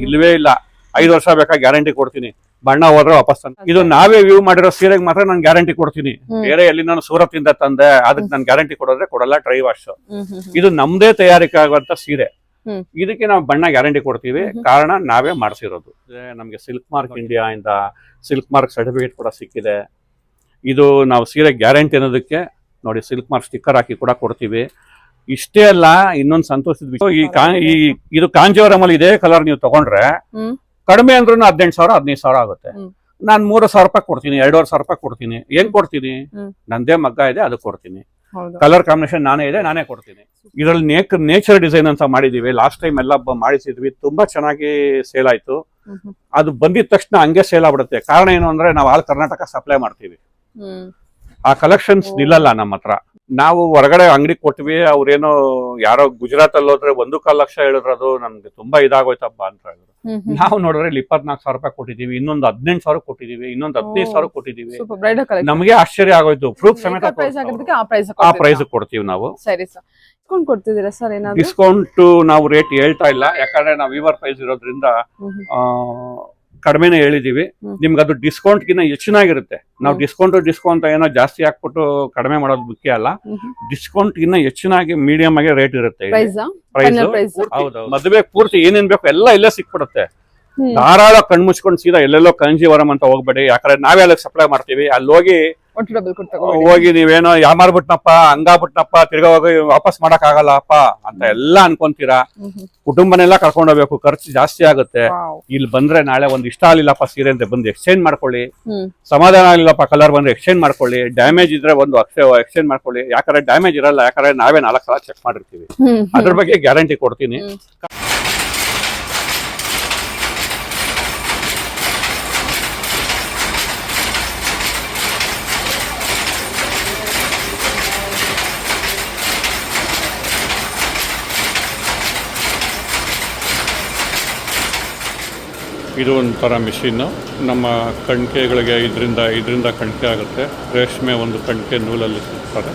ಇಲ್ವೇ ಇಲ್ಲ. 5 ವರ್ಷ ಬೇಕಾ ಗ್ಯಾರಂಟಿ ಕೊಡ್ತೀನಿ, ಬಣ್ಣ ಹೋದ್ರೆ ವಾಪಸ್ ತಂದು. ಇದು ನಾವೇ ವ್ಯೂ ಮಾಡಿರೋ ಸೀರೆಗೆ ಮಾತ್ರ ನಾನು ಗ್ಯಾರಂಟಿ ಕೊಡ್ತೀನಿ. ಬೇರೆ ಎಲ್ಲಿ ನಾನು ಸೂರತ್ ಇಂದ ತಂದೆ ಅದಕ್ಕೆ ನಾನು ಗ್ಯಾರಂಟಿ ಕೊಡೋದ್ರೆ ಕೊಡಲ್ಲ. ಡ್ರೈ ವಾಶ್ ಇದು ನಮ್ದೇ ತಯಾರಿಕೆ ಆಗುವಂತ ಸೀರೆ, ಇದಕ್ಕೆ ನಾವು ಬಣ್ಣ ಗ್ಯಾರಂಟಿ ಕೊಡ್ತೀವಿ. ಕಾರಣ ನಾವೇ ಮಾಡಿಸಿರೋದು. ನಮ್ಗೆ ಸಿಲ್ಕ್ ಮಾರ್ಕ್ ಇಂಡಿಯಾ ಇಂದ ಸಿಲ್ಕ್ ಮಾರ್ಕ್ ಸರ್ಟಿಫಿಕೇಟ್ ಕೂಡ ಸಿಕ್ಕಿದೆ. ಇದು ನಾವು ಸೀರೆ ಗ್ಯಾರಂಟಿ ಅನ್ನೋದಕ್ಕೆ ನೋಡಿ ಸಿಲ್ಕ್ ಮಾರ್ಕ್ ಸ್ಟಿಕ್ಕರ್ ಹಾಕಿ ಕೂಡ ಕೊಡ್ತೀವಿ. ಇಷ್ಟೇ ಅಲ್ಲ, ಇನ್ನೊಂದು ಸಂತೋಷದ ವಿಷಯ, ಇದು ಕಾಂಜೀವರಮಲ್ಲಿ ಇದೇ ಕಲರ್ ನೀವು ತಗೊಂಡ್ರೆ ಕಡಿಮೆ ಅಂದ್ರೂ 18,000 15,000 ಆಗುತ್ತೆ. ನಾನು 3,000 ರೂಪಾಯಿ ಕೊಡ್ತೀನಿ, 2,500 ರೂಪಾಯಿ ಕೊಡ್ತೀನಿ. ಏನ್ ಕೊಡ್ತೀನಿ? ನಂದೇ ಮಗ್ಗ ಇದೆ, ಅದು ಕೊಡ್ತೀನಿ. ಕಲರ್ ಕಾಂಬಿನೇಷನ್ ನಾನೇ ಇದೆ, ನಾನೇ ಕೊಡ್ತೀನಿ. ಇದರಲ್ಲಿ ನೇಚರ್ ಡಿಸೈನ್ ಅಂತ ಮಾಡಿದೀವಿ. ಲಾಸ್ಟ್ ಟೈಮ್ ಎಲ್ಲ ಮಾಡಿಸಿದ್ವಿ, ತುಂಬಾ ಚೆನ್ನಾಗಿ ಸೇಲ್ ಆಯ್ತು. ಅದು ಬಂದಿದ ತಕ್ಷಣ ಹಂಗೆ ಸೇಲ್ ಆಗ್ಬಿಡುತ್ತೆ. ಕಾರಣ ಏನು ಅಂದ್ರೆ ನಾವು ಆಲ್ ಕರ್ನಾಟಕ ಸಪ್ಲೈ ಮಾಡ್ತೀವಿ. ಆ ಕಲೆಕ್ಷನ್ಸ್ ನಿಲ್ಲಲ್ಲ ನಮ್ಮ ಹತ್ರ. ನಾವು ಹೊರಗಡೆ ಅಂಗಡಿ ಕೊಟ್ವಿ, ಅವ್ರೇನೋ ಯಾರೋ ಗುಜರಾತ್ ಅಲ್ಲಿ ಹೋದ್ರೆ 1.25 ಲಕ್ಷ ಹೇಳಿದ್ರು. ಅದು ನಮ್ಗೆ ತುಂಬಾ ಇದಾಗೋಯ್ತಪ್ಪ ಅಂತ ಹೇಳಿದ್ರು. ನಾವು ನೋಡಿದ್ರೆ ಇಲ್ಲಿ 24,000 ರೂಪಾಯಿ ಕೊಟ್ಟಿದೀವಿ, ಇನ್ನೊಂದು 18,000 ಕೊಟ್ಟಿದೀವಿ, ಇನ್ನೊಂದು 15,000 ಕೊಟ್ಟಿದೀವಿ. ನಮಗೆ ಆಶ್ಚರ್ಯ ಆಗೋಯ್ತು. ಪ್ರೂಫ್ ಸಮೇತ ಆ ಪ್ರೈಸ್ ಕೊಡ್ತೀವಿ ನಾವು. ಡಿಸ್ಕೌಂಟ್ ನಾವು ರೇಟ್ ಹೇಳ್ತಾ ಇಲ್ಲ, ಯಾಕಂದ್ರೆ ನಾವು ವೀವರ್ ಪ್ರೈಸ್ ಇರೋದ್ರಿಂದ ಕಡಿಮೆನೆ ಹೇಳಿದೀವಿ. ನಿಮ್ಗೆ ಅದು ಡಿಸ್ಕೌಂಟ್ ಗಿನ್ನ ಹೆಚ್ಚಿನಾಗಿರುತ್ತೆ. ನಾವು ಡಿಸ್ಕೌಂಟ್ ಏನೋ ಜಾಸ್ತಿ ಹಾಕ್ಬಿಟ್ಟು ಕಡಿಮೆ ಮಾಡೋದು ಮುಖ್ಯ ಅಲ್ಲ. ಡಿಸ್ಕೌಂಟ್ ಗಿನ್ನ ಹೆಚ್ಚಿನಾಗಿ ಮೀಡಿಯಂ ಆಗಿ ರೇಟ್ ಇರುತ್ತೆ. ಪ್ರೈಸ್ ಹೌದು. ಮದುವೆ ಪೂರ್ತಿ ಏನೇನ್ ಬೇಕು ಎಲ್ಲ ಇಲ್ಲೇ ಸಿಕ್ಬಿಡುತ್ತೆ. ಧಾರಾಳ ಕಣ್ಮುಚ್ಕೊಂಡು ಸೀದಾ ಎಲ್ಲೆಲ್ಲೋ ಕಾಂಜೀವರಂ ಅಂತ ಹೋಗ್ಬೇಡಿ, ಯಾಕಂದ್ರೆ ನಾವೇ ಅಲ್ಲಿ ಸಪ್ಲೈ ಮಾಡ್ತೀವಿ. ಅಲ್ಲಿ ಹೋಗಿ ನೀವೇನೋ ಯಾಮಾರ್ಬಿಟ್ನಪ್ಪ, ಹಂಗಾಬಿಟ್ನಪ್ಪ, ತಿರ್ಗಾ ಹೋಗಿ ವಾಪಸ್ ಮಾಡಕ್ ಆಗಲ್ಲಪ್ಪ ಅಂತ ಎಲ್ಲ ಅನ್ಕೊಂತೀರಾ. ಕುಟುಂಬನೆಲ್ಲ ಕರ್ಕೊಂಡು ಹೋಗ್ಬೇಕು, ಖರ್ಚು ಜಾಸ್ತಿ ಆಗುತ್ತೆ. ಇಲ್ಲಿ ಬಂದ್ರೆ ನಾಳೆ ಒಂದ್ ಇಷ್ಟ ಆಗ್ಲಿಲ್ಲಪ್ಪ ಸೀರೆ ಅಂತ ಬಂದು ಎಕ್ಸ್ಚೇಂಜ್ ಮಾಡ್ಕೊಳ್ಳಿ. ಸಮಾಧಾನ ಆಗ್ಲಿಲ್ಲಪ್ಪ ಕಲರ್ ಬಂದ್ರೆ ಎಕ್ಸ್ಚೇಂಜ್ ಮಾಡ್ಕೊಳ್ಳಿ. ಡ್ಯಾಮೇಜ್ ಇದ್ರೆ ಒಂದು ಎಕ್ಸ್ಚೇಂಜ್ ಮಾಡ್ಕೊಳ್ಳಿ. ಯಾಕಂದ್ರೆ ಡ್ಯಾಮೇಜ್ ಇರಲ್ಲ, ಯಾಕಂದ್ರೆ ನಾವೇ 4 ಸಲ ಚೆಕ್ ಮಾಡಿರ್ತೀವಿ. ಅದ್ರ ಬಗ್ಗೆ ಗ್ಯಾರಂಟಿ ಕೊಡ್ತೀನಿ. ಇದು ಒಂಥರ ಮಿಷಿನ್ನು. ನಮ್ಮ ಕಣ್ಕೆಗಳಿಗೆ ಇದರಿಂದ ಕಣ್ಕೆ ಆಗುತ್ತೆ. ರೇಷ್ಮೆ ಒಂದು ಕಣ್ಕೆ ನೂಲಲ್ಲಿ ಸಿಗ್ತಾರೆ.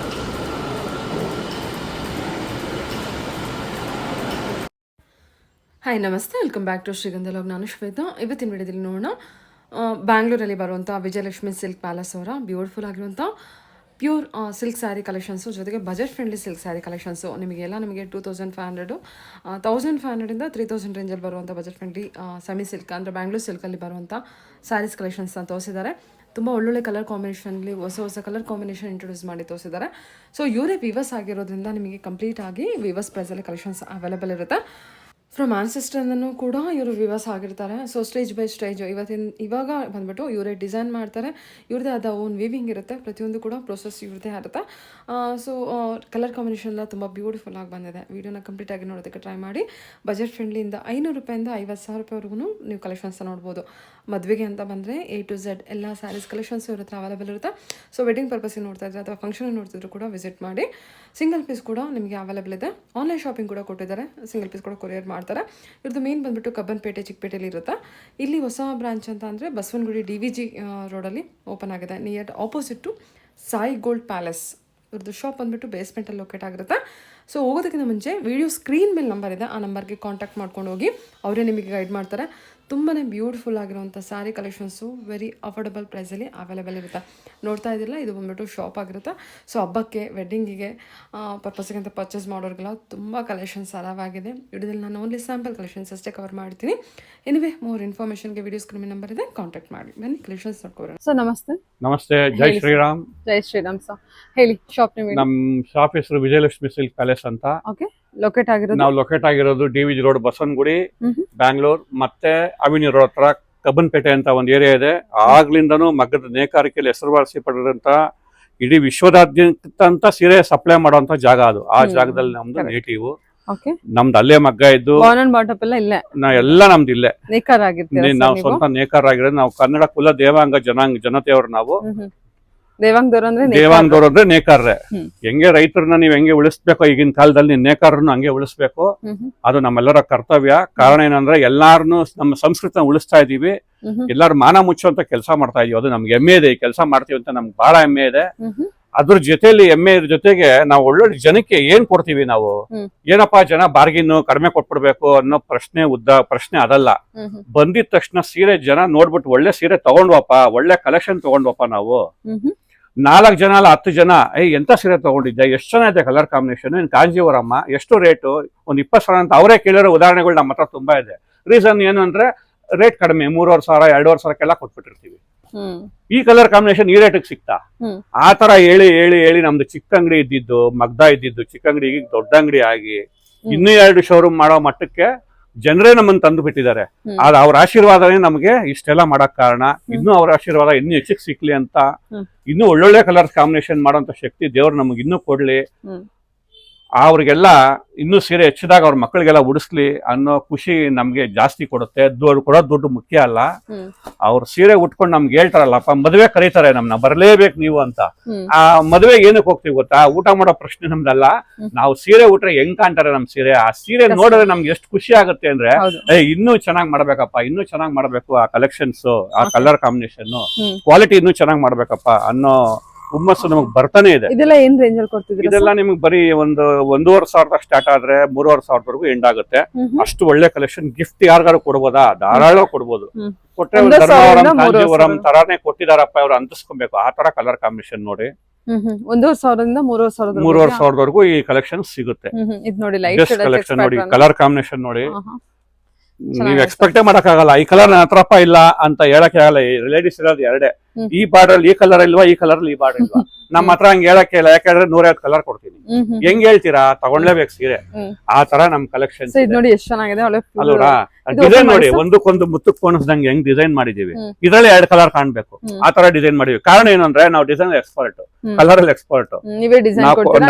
ಹಾಯ್ ನಮಸ್ತೆ, ವೆಲ್ಕಮ್ ಬ್ಯಾಕ್ ಟು ಶ್ರೀಗಂಧ ಲಾಗ್. ನಾನು ಶ್ವೇತಾ. ಇವತ್ತಿನ ವಿಡಿಯೋದಲ್ಲಿ ನೋಡೋಣ ಬ್ಯಾಂಗ್ಳೂರಲ್ಲಿ ಬರುವಂಥ ವಿಜಯಲಕ್ಷ್ಮಿ ಸಿಲ್ಕ್ ಪ್ಯಾಲೇಸ್ ಅವರ ಬ್ಯೂಟಿಫುಲ್ ಆಗಿರುವಂಥ ಪ್ಯೂರ್ ಸಿಲ್ಕ್ ಸ್ಯಾರಿ ಕಲೆಕ್ಷನ್ಸು, ಜೊತೆಗೆ budget friendly silk sari collections. ನಿಮಗೆ 2,500 1,500ಇಂದ 3,000 ರೇಂಜಲ್ಲಿ ಬರುವಂಥ ಬಜೆಟ್ ಫ್ರೆಂಡ್ಲಿ ಸೆಮಿ ಸಿಲ್ಕ್ ಅಂದರೆ ಬ್ಯಾಂಗ್ಳೂರ್ ಸಿಲ್ಕಲ್ಲಿ ಬರುವಂಥ ಸ್ಯಾರೀಸ್ ಕಲೆಕ್ಷನ್ಸ್ನ ತೋರಿಸಿದ್ದಾರೆ. ತುಂಬ ಒಳ್ಳೊಳ್ಳೆ ಕಲರ್ ಕಾಂಬಿನೇಷನ್ಲಿ ಹೊಸ ಕಲರ್ ಕಾಂಬಿನೇಷನ್ ಇಂಟ್ರೊಡ್ಯೂಸ್ ಮಾಡಿ ತೋರಿಸಿದ್ದಾರೆ. ಸೊ ಇವರೇ ವಿವರ್ಸ್ ಆಗಿರೋದ್ರಿಂದ ನಿಮಗೆ ಕಂಪ್ಲೀಟ್ ಆಗಿ ವಿವರ್ಸ್ ಪ್ರೈಸಲ್ಲಿ ಕಲೆಕ್ಷನ್ಸ್ ಅವೈಲೇಬಲ್ ಇರುತ್ತೆ. ಫ್ರಮ್ ಆನ್ಸೆಸ್ಟರ್ನೂ ಕೂಡ ಇವರು ವಿವರ್ಸ್ ಆಗಿರ್ತಾರೆ. ಸೊ ಸ್ಟೇಜ್ ಬೈ ಸ್ಟೇಜ್ ಇವಾಗ ಬಂದ್ಬಿಟ್ಟು ಇವರೇ ಡಿಸೈನ್ ಮಾಡ್ತಾರೆ. ಇವ್ರದ್ದೇ ಆದ ಓನ್ ವೀವಿಂಗ್ ಇರುತ್ತೆ. ಪ್ರತಿಯೊಂದು ಕೂಡ ಪ್ರೊಸೆಸ್ ಇವ್ರದ್ದೇ ಇರುತ್ತೆ. ಸೊ ಕಲರ್ ಕಾಂಬಿನೇಷನ್ ಎಲ್ಲ ತುಂಬ ಬ್ಯೂಟಿಫುಲ್ ಆಗಿ ಬಂದಿದೆ. ವೀಡಿಯೋನ ಕಂಪ್ಲೀಟಾಗಿ ನೋಡೋದಕ್ಕೆ ಟ್ರೈ ಮಾಡಿ. ಬಜೆಟ್ ಫ್ರೆಂಡ್ಲಿಯಿಂದ 500 ರೂಪಾಯಿಂದ 50,000 ರೂಪಾಯಿವರೆಗೂ ನೀವು ಕಲೆಕ್ಷನ್ಸ್ ನೋಡ್ಬೋದು. ಮದುವೆಗೆ ಅಂತ ಬಂದರೆ A to Z ಎಲ್ಲ ಸ್ಯಾರೀಸ್ ಕಲೆಕ್ಷನ್ಸ್ ಇವ್ರ ಹತ್ರ ಅವೈಲೇಬಲ್ ಇರುತ್ತೆ. ಸೊ ವೆಡ್ಡಿಂಗ್ ಪರ್ಪಸ್ಗೆ ನೋಡ್ತಾ ಇದ್ರೆ ಅಥವಾ ಫಂಕ್ಷನ್ ನೋಡ್ತಿದ್ರು ಕೂಡ ವಿಸಿಟ್ ಮಾಡಿ. ಸಿಂಗಲ್ ಪೀಸ್ ಕೂಡ ನಿಮಗೆ ಅವೈಲೇಬಲ್ ಇದೆ. ಆನ್ಲೈನ್ ಶಾಪಿಂಗ್ ಕೂಡ ಕೊಟ್ಟಿದ್ದಾರೆ. ಸಿಂಗಲ್ ಪೀಸ್ ಕೂಡ ಕೊರಿಯರ್ ಮಾಡ್ತಾರೆ. ಇವ್ರದ್ದು ಮೇನ್ ಬಂದ್ಬಿಟ್ಟು ಕಬ್ಬನ್ಪೇಟೆ ಚಿಕ್ಕಪೇಟೆಯಲ್ಲಿ ಇರುತ್ತೆ. ಇಲ್ಲಿ ಹೊಸ ಬ್ರಾಂಚ್ ಅಂತ ಅಂದರೆ ಬಸವನಗುಡಿ DVG ರೋಡಲ್ಲಿ ಓಪನ್ ಆಗಿದೆ, near opposite to Sai Gold Palace. ಇವ್ರದ್ದು ಶಾಪ್ ಬಂದ್ಬಿಟ್ಟು ಬೇಸ್ಮೆಂಟಲ್ಲಿ ಲೊಕೇಟ್ ಆಗಿರುತ್ತೆ. ಸೊ ಹೋಗೋದಕ್ಕಿಂತ ಮುಂಚೆ ವಿಡಿಯೋ ಸ್ಕ್ರೀನ್ ಮೇಲೆ ನಂಬರ್ ಇದೆ, ಆ ನಂಬರ್ಗೆ ಕಾಂಟ್ಯಾಕ್ಟ್ ಮಾಡ್ಕೊಂಡು ಹೋಗಿ ಅವರೇ ನಿಮಗೆ ಗೈಡ್ ಮಾಡ್ತಾರೆ. ತುಂಬಾ ಬ್ಯೂಟಿಫುಲ್ ಆಗಿರುವಂಥ ಸ್ಯಾರಿ ಕಲೆಕ್ಷನ್ಸು ವೆರಿ ಅಫೋರ್ಡಬಲ್ ಪ್ರೈಸಲ್ಲಿ ಅವೈಲೇಬಲ್ ಇರುತ್ತೆ. ನೋಡ್ತಾ ಇದ್ದಿಲ್ಲ, ಇದು ಬಂದ್ಬಿಟ್ಟು ಶಾಪ್ ಆಗಿರುತ್ತೆ. ಸೊ ಹಬ್ಬಕ್ಕೆ ವೆಡ್ಡಿಂಗಿಗೆ ಪರ್ಪಸ್ಗೆ ಅಂತ ಪರ್ಚೇಸ್ ಮಾಡೋರಿಗೆಲ್ಲ ತುಂಬ ಕಲೆಕ್ಷನ್ಸ್ ಅರಾವಾಗಿದೆ. ವಿಡಿಯೋದಲ್ಲಿ ನಾನು ಓನ್ಲಿ ಸ್ಯಾಂಪಲ್ ಕಲೆಕ್ಷನ್ಸ್ ಅಷ್ಟೇ ಕವರ್ ಮಾಡ್ತೀನಿ. ಎನಿವೆ ಮೋರ್ ಇನ್ಫಾರ್ಮೇಷನ್ಗೆ ವಿಡಿಯೋ ಸ್ಕ್ರೀನ್ ನಂಬರ್ ಇದೆ, ಕಾಂಟ್ಯಾಕ್ಟ್ ಮಾಡಿ. ಬನ್ನಿ ಕಲೆಕ್ಷನ್ಸ್ ನೋಡ್ಕೊಳ್ಳೋಣ. ಸರ್ ನಮಸ್ತೆ. ನಮಸ್ತೆ, ಜೈ ಶ್ರೀರಾಮ್. ಜೈ ಶ್ರೀರಾಮ್ ಸರ್, ಹೇಳಿ ಶಾಪ್ ನೇಮ್. ನಮ್ಮ ಶಾಪ್ ಹೆಸರು ವಿಜಯಲಕ್ಷ್ಮಿ ಸಿಲ್ಕ್ ಪ್ಯಾಲೇಸ್ ಅಂತ. ಓಕೆ, ಲೊಕೇಟ್ ಆಗಿರೋದು ನಾವು ಲೊಕೇಟ್ ಆಗಿರೋದು DVG ರೋಡ್, ಬಸವನಗುಡಿ, ಬ್ಯಾಂಗ್ಳೂರ್. ಮತ್ತೆ ಅವಿನ್ಯೂ ರೋಡ್ ಹತ್ರ ಕಬ್ಬನ್ಪೇಟೆ ಅಂತ ಒಂದು ಏರಿಯಾ ಇದೆ. ಆಗ್ಲಿಂದನೂ ಮಗ್ಗದ ನೇಕಾರಿಕೆಯಲ್ಲಿ ಹೆಸರುವಾಸಿ ಪಡೆದಂತ ಇಡೀ ವಿಶ್ವದಾದ್ಯಂತ ಸೀರೆ ಸಪ್ಲೈ ಮಾಡುವಂತ ಜಾಗ ಅದು. ಆ ಜಾಗದಲ್ಲಿ ನಮ್ದು ನೇಟಿವ್. ನಮ್ದು ಅಲ್ಲೇ ಮಗ್ಗ ಇದ್ದು ಎಲ್ಲ ನಮ್ದು ಇಲ್ಲೇ. ನಾವು ಸ್ವಂತ ನೇಕಾರ ಆಗಿರೋದು. ನಾವು ಕನ್ನಡ ಕುಲ ದೇವಾಂಗ ಜನತೆಯವರು. ನಾವು ದೇವಾಂಗದವ್ರು ಅಂದ್ರೆ ನೇಕಾರ್ರೆ. ಹೆಂಗೆ ರೈತರನ್ನ ನೀವ್ ಹೆಂಗೆ ಉಳಿಸ್ಬೇಕು, ಈಗಿನ ಕಾಲದಲ್ಲಿ ನೇಕಾರರನ್ನು ಹಂಗೆ ಉಳಿಸ್ಬೇಕು. ಅದು ನಮ್ಮೆಲ್ಲರ ಕರ್ತವ್ಯ. ಕಾರಣ ಏನಂದ್ರೆ ಎಲ್ಲಾರನು ನಮ್ಮ ಸಂಸ್ಕೃತಿನ ಉಳಿಸ್ತಾ ಇದೀವಿ. ಎಲ್ಲಾರು ಮಾನ ಮುಚ್ಚುವಂತ ಕೆಲಸ ಮಾಡ್ತಾ ಇದೀವಿ. ಅದು ನಮ್ಗೆ ಹೆಮ್ಮೆ ಇದೆ. ಈ ಕೆಲಸ ಮಾಡ್ತೀವಿ ಅಂತ ನಮ್ಗೆ ಬಹಳ ಹೆಮ್ಮೆ ಇದೆ. ಅದ್ರ ಜೊತೆಲಿ ಎಮ್ಮೆ ಜೊತೆಗೆ ನಾವು ಒಳ್ಳೊಳ್ಳೆ ಜನಕ್ಕೆ ಏನ್ ಕೊಡ್ತೀವಿ ನಾವು, ಏನಪ್ಪಾ ಜನ ಬಾರ್ಗಿನ್ ಕಡಿಮೆ ಕೊಟ್ಬಿಡ್ಬೇಕು ಅನ್ನೋ ಪ್ರಶ್ನೆ ಅದಲ್ಲ. ಬಂದಿದ ತಕ್ಷಣ ಸೀರೆ ಜನ ನೋಡ್ಬಿಟ್ಟು ಒಳ್ಳೆ ಸೀರೆ ತಗೊಂಡ್ವಪ್ಪ, ಒಳ್ಳೆ ಕಲೆಕ್ಷನ್ ತಗೊಂಡ್ವಪ್ಪ ನಾವು. 4 ಜನ ಅಲ್ಲ 10 ಜನ ಎಂತ ಸೀರೆ ತಗೊಂಡಿದ್ದೆ, ಎಷ್ಟು ಚೆನ್ನಾಗಿದೆ ಕಲರ್ ಕಾಂಬಿನೇಷನ್, ಕಾಂಜೀವರಮ್ಮ ಎಷ್ಟು ರೇಟು, ಒಂದ್ 20,000 ಅಂತ ಅವರೇ ಕೇಳಿರೋ ಉದಾಹರಣೆಗಳು ನಮ್ಮ ಹತ್ರ ತುಂಬಾ ಇದೆ. ರೀಸನ್ ಏನು ಅಂದ್ರೆ ರೇಟ್ ಕಡಿಮೆ, 3,500 2,500 ಕೊಟ್ಬಿಟ್ಟಿರ್ತೀವಿ. ಈ ಕಲರ್ ಕಾಂಬಿನೇಷನ್ ಈ ರೇಟಿಗೆ ಸಿಕ್ತಾ? ಆ ತರ ಹೇಳಿ ನಮ್ದು ಚಿಕ್ಕ ಅಂಗಡಿ ಇದ್ದಿದ್ದು, ಮಗ್ದ ಇದ್ದಿದ್ದು ಚಿಕ್ಕ ಅಂಗಡಿ ದೊಡ್ಡ ಅಂಗಡಿ ಆಗಿ ಇನ್ನೂ 2 ಶೋರೂಮ್ ಮಾಡೋ ಮಟ್ಟಕ್ಕೆ ಜನರೇ ನಮ್ಮನ್ನು ತಂದು ಬಿಟ್ಟಿದ್ದಾರೆ. ಆದ್ರೆ ಅವ್ರ ಆಶೀರ್ವಾದನೇ ನಮ್ಗೆ ಇಷ್ಟೆಲ್ಲ ಮಾಡಕ್ ಕಾರಣ. ಇನ್ನೂ ಅವ್ರ ಆಶೀರ್ವಾದ ಇನ್ನೂ ಹೆಚ್ಚಿಗೆ ಸಿಕ್ಲಿ ಅಂತ, ಇನ್ನೂ ಒಳ್ಳೊಳ್ಳೆ ಕಲರ್ ಕಾಂಬಿನೇಷನ್ ಮಾಡೋಂತ ಶಕ್ತಿ ದೇವ್ರು ನಮ್ಗೆ ಇನ್ನೂ ಕೊಡ್ಲಿ. ಅವ್ರಿಗೆಲ್ಲ ಇನ್ನೂ ಸೀರೆ ಹೆಚ್ಚಿದಾಗ ಅವ್ರ ಮಕ್ಕಳಿಗೆಲ್ಲ ಉಡಿಸ್ಲಿ ಅನ್ನೋ ಖುಷಿ ನಮ್ಗೆ ಜಾಸ್ತಿ ಕೊಡುತ್ತೆ. ಕೊಡೋದು ದುಡ್ಡು ಮುಖ್ಯ ಅಲ್ಲ. ಅವ್ರ ಸೀರೆ ಉಟ್ಕೊಂಡು ನಮ್ಗೆ ಹೇಳ್ತಾರಲ್ಲಪ್ಪ, ಮದುವೆ ಕರೀತಾರೆ ನಮ್ನ, ಬರ್ಲೇಬೇಕು ನೀವು ಅಂತ. ಆ ಮದುವೆ ಏನಕ್ಕೆ ಹೋಗ್ತೀವಿ ಗೊತ್ತಾ? ಊಟ ಮಾಡೋ ಪ್ರಶ್ನೆ ನಮ್ದಲ್ಲ. ನಾವು ಸೀರೆ ಉಟ್ರೆ ಹೆಂಗ್ ಕಾಣ್ತಾರೆ ನಮ್ ಸೀರೆ, ಆ ಸೀರೆ ನೋಡಿದ್ರೆ ನಮ್ಗೆ ಎಷ್ಟು ಖುಷಿ ಆಗುತ್ತೆ ಅಂದ್ರೆ, ಇನ್ನೂ ಚೆನ್ನಾಗ್ ಮಾಡ್ಬೇಕಪ್ಪ, ಇನ್ನೂ ಚೆನ್ನಾಗ್ ಮಾಡ್ಬೇಕು, ಆ ಕಲೆಕ್ಷನ್ಸ್, ಆ ಕಲರ್ ಕಾಂಬಿನೇಷನ್, ಕ್ವಾಲಿಟಿ ಇನ್ನೂ ಚೆನ್ನಾಗ್ ಮಾಡ್ಬೇಕಪ್ಪ ಅನ್ನೋ ಹುಮ್ಮಸ್ಸು ನಮಗ್ ಬರ್ತಾನೆ ಇದೆ. ಇದೆಲ್ಲ ಏನ್ ರೇಂಜ್ ಅಲ್ಲಿ ಕೊಡ್ತಿದ್ರಿ? ಇದೆಲ್ಲ ನಿಮ್ಗೆ ಬರೀ 1,500 ಸ್ಟಾರ್ಟ್ ಆದ್ರೆ 3,500 ಎಂಡ್ ಆಗುತ್ತೆ. ಅಷ್ಟು ಒಳ್ಳೆ ಕಲೆಕ್ಷನ್ ಗಿಫ್ಟ್ ಯಾರಿಗಾರು ಕೊಡ್ಬೋದಾ? ಧಾರಾಳ ಕೊಡ್ಬೋದು. ಕೊಟ್ಟರೆ ಕಾಂಜೀವರಂ ತರಾನೇ ಕೊಟ್ಟಿದಾರಪ್ಪ ಇವ್ರು ಅಂತಿಸ್ಕೊಬೇಕು. ಆ ತರ ಕಲರ್ ಕಾಂಬಿನೇಷನ್ ನೋಡಿ. 1,500ರಿಂದ 3,500 3,500 ಈ ಕಲೆಕ್ಷನ್ ಸಿಗುತ್ತೆ. ಕಲೆಕ್ಷನ್ ನೋಡಿ, ಕಲರ್ ಕಾಂಬಿನೇಷನ್ ನೋಡಿ, ನೀವ್ ಎಕ್ಸ್ಪೆಕ್ಟೇ ಮಾಡಕ್ಕಾಗಲ್ಲ. ಈ ಕಲರ್ ನನ್ನ ಹತ್ರಪ್ಪ ಇಲ್ಲ ಅಂತ ಹೇಳಕ್ಕೆ ಆಗಲ್ಲ. ಲೇಡೀಸ್ ಇರೋದು ಎರಡೇ, ಈ ಬಾರ್ಡರ್ ಈ ಕಲರ್ ಇಲ್ವಾ, ಈ ಕಲರ್ ಈ ಬಾರ್ಡರ್ ಇಲ್ವಾ. ನಮ್ಮ ಹತ್ರ ಹಂಗೆ ಹೇಳಕ್ಕೆ ಇಲ್ಲ, ಯಾಕಂದ್ರೆ 150 ಕಲರ್ ಕೊಡ್ತೀನಿ. ಹೆಂಗ್ ಹೇಳ್ತೀರಾ? ತಗೊಂಡ್ಲೇಬೇಕು ಸೀರೆ. ಆ ತರ ನಮ್ ಕಲೆಕ್ಷನ್ ನೋಡಿ ಎಷ್ಟು ಚೆನ್ನಾಗಿದೆ ಅಲ್ವಾ? ಡಿಸೈನ್ ನೋಡಿ, ಒಂದಕ್ಕೊಂದು ಮುತ್ತಕ್ ಕೋಣಿಸ್ದಂಗೆ ಹೆಂಗ್ ಡಿಸೈನ್ ಮಾಡಿದೀವಿ. ಇದ್ರಲ್ಲಿ 2 ಕಲರ್ ಕಾಣ್ಬೇಕು, ಆ ತರ ಡಿಸೈನ್ ಮಾಡಿದೀವಿ. ಕಾರಣ ಏನಂದ್ರೆ ನಾವು ಡಿಸೈನ್ ಎಕ್ಸ್ಪರ್ಟ್, ಕಲರ್ ಅಲ್ಲಿ ಎಕ್ಸ್ಪರ್ಟ್,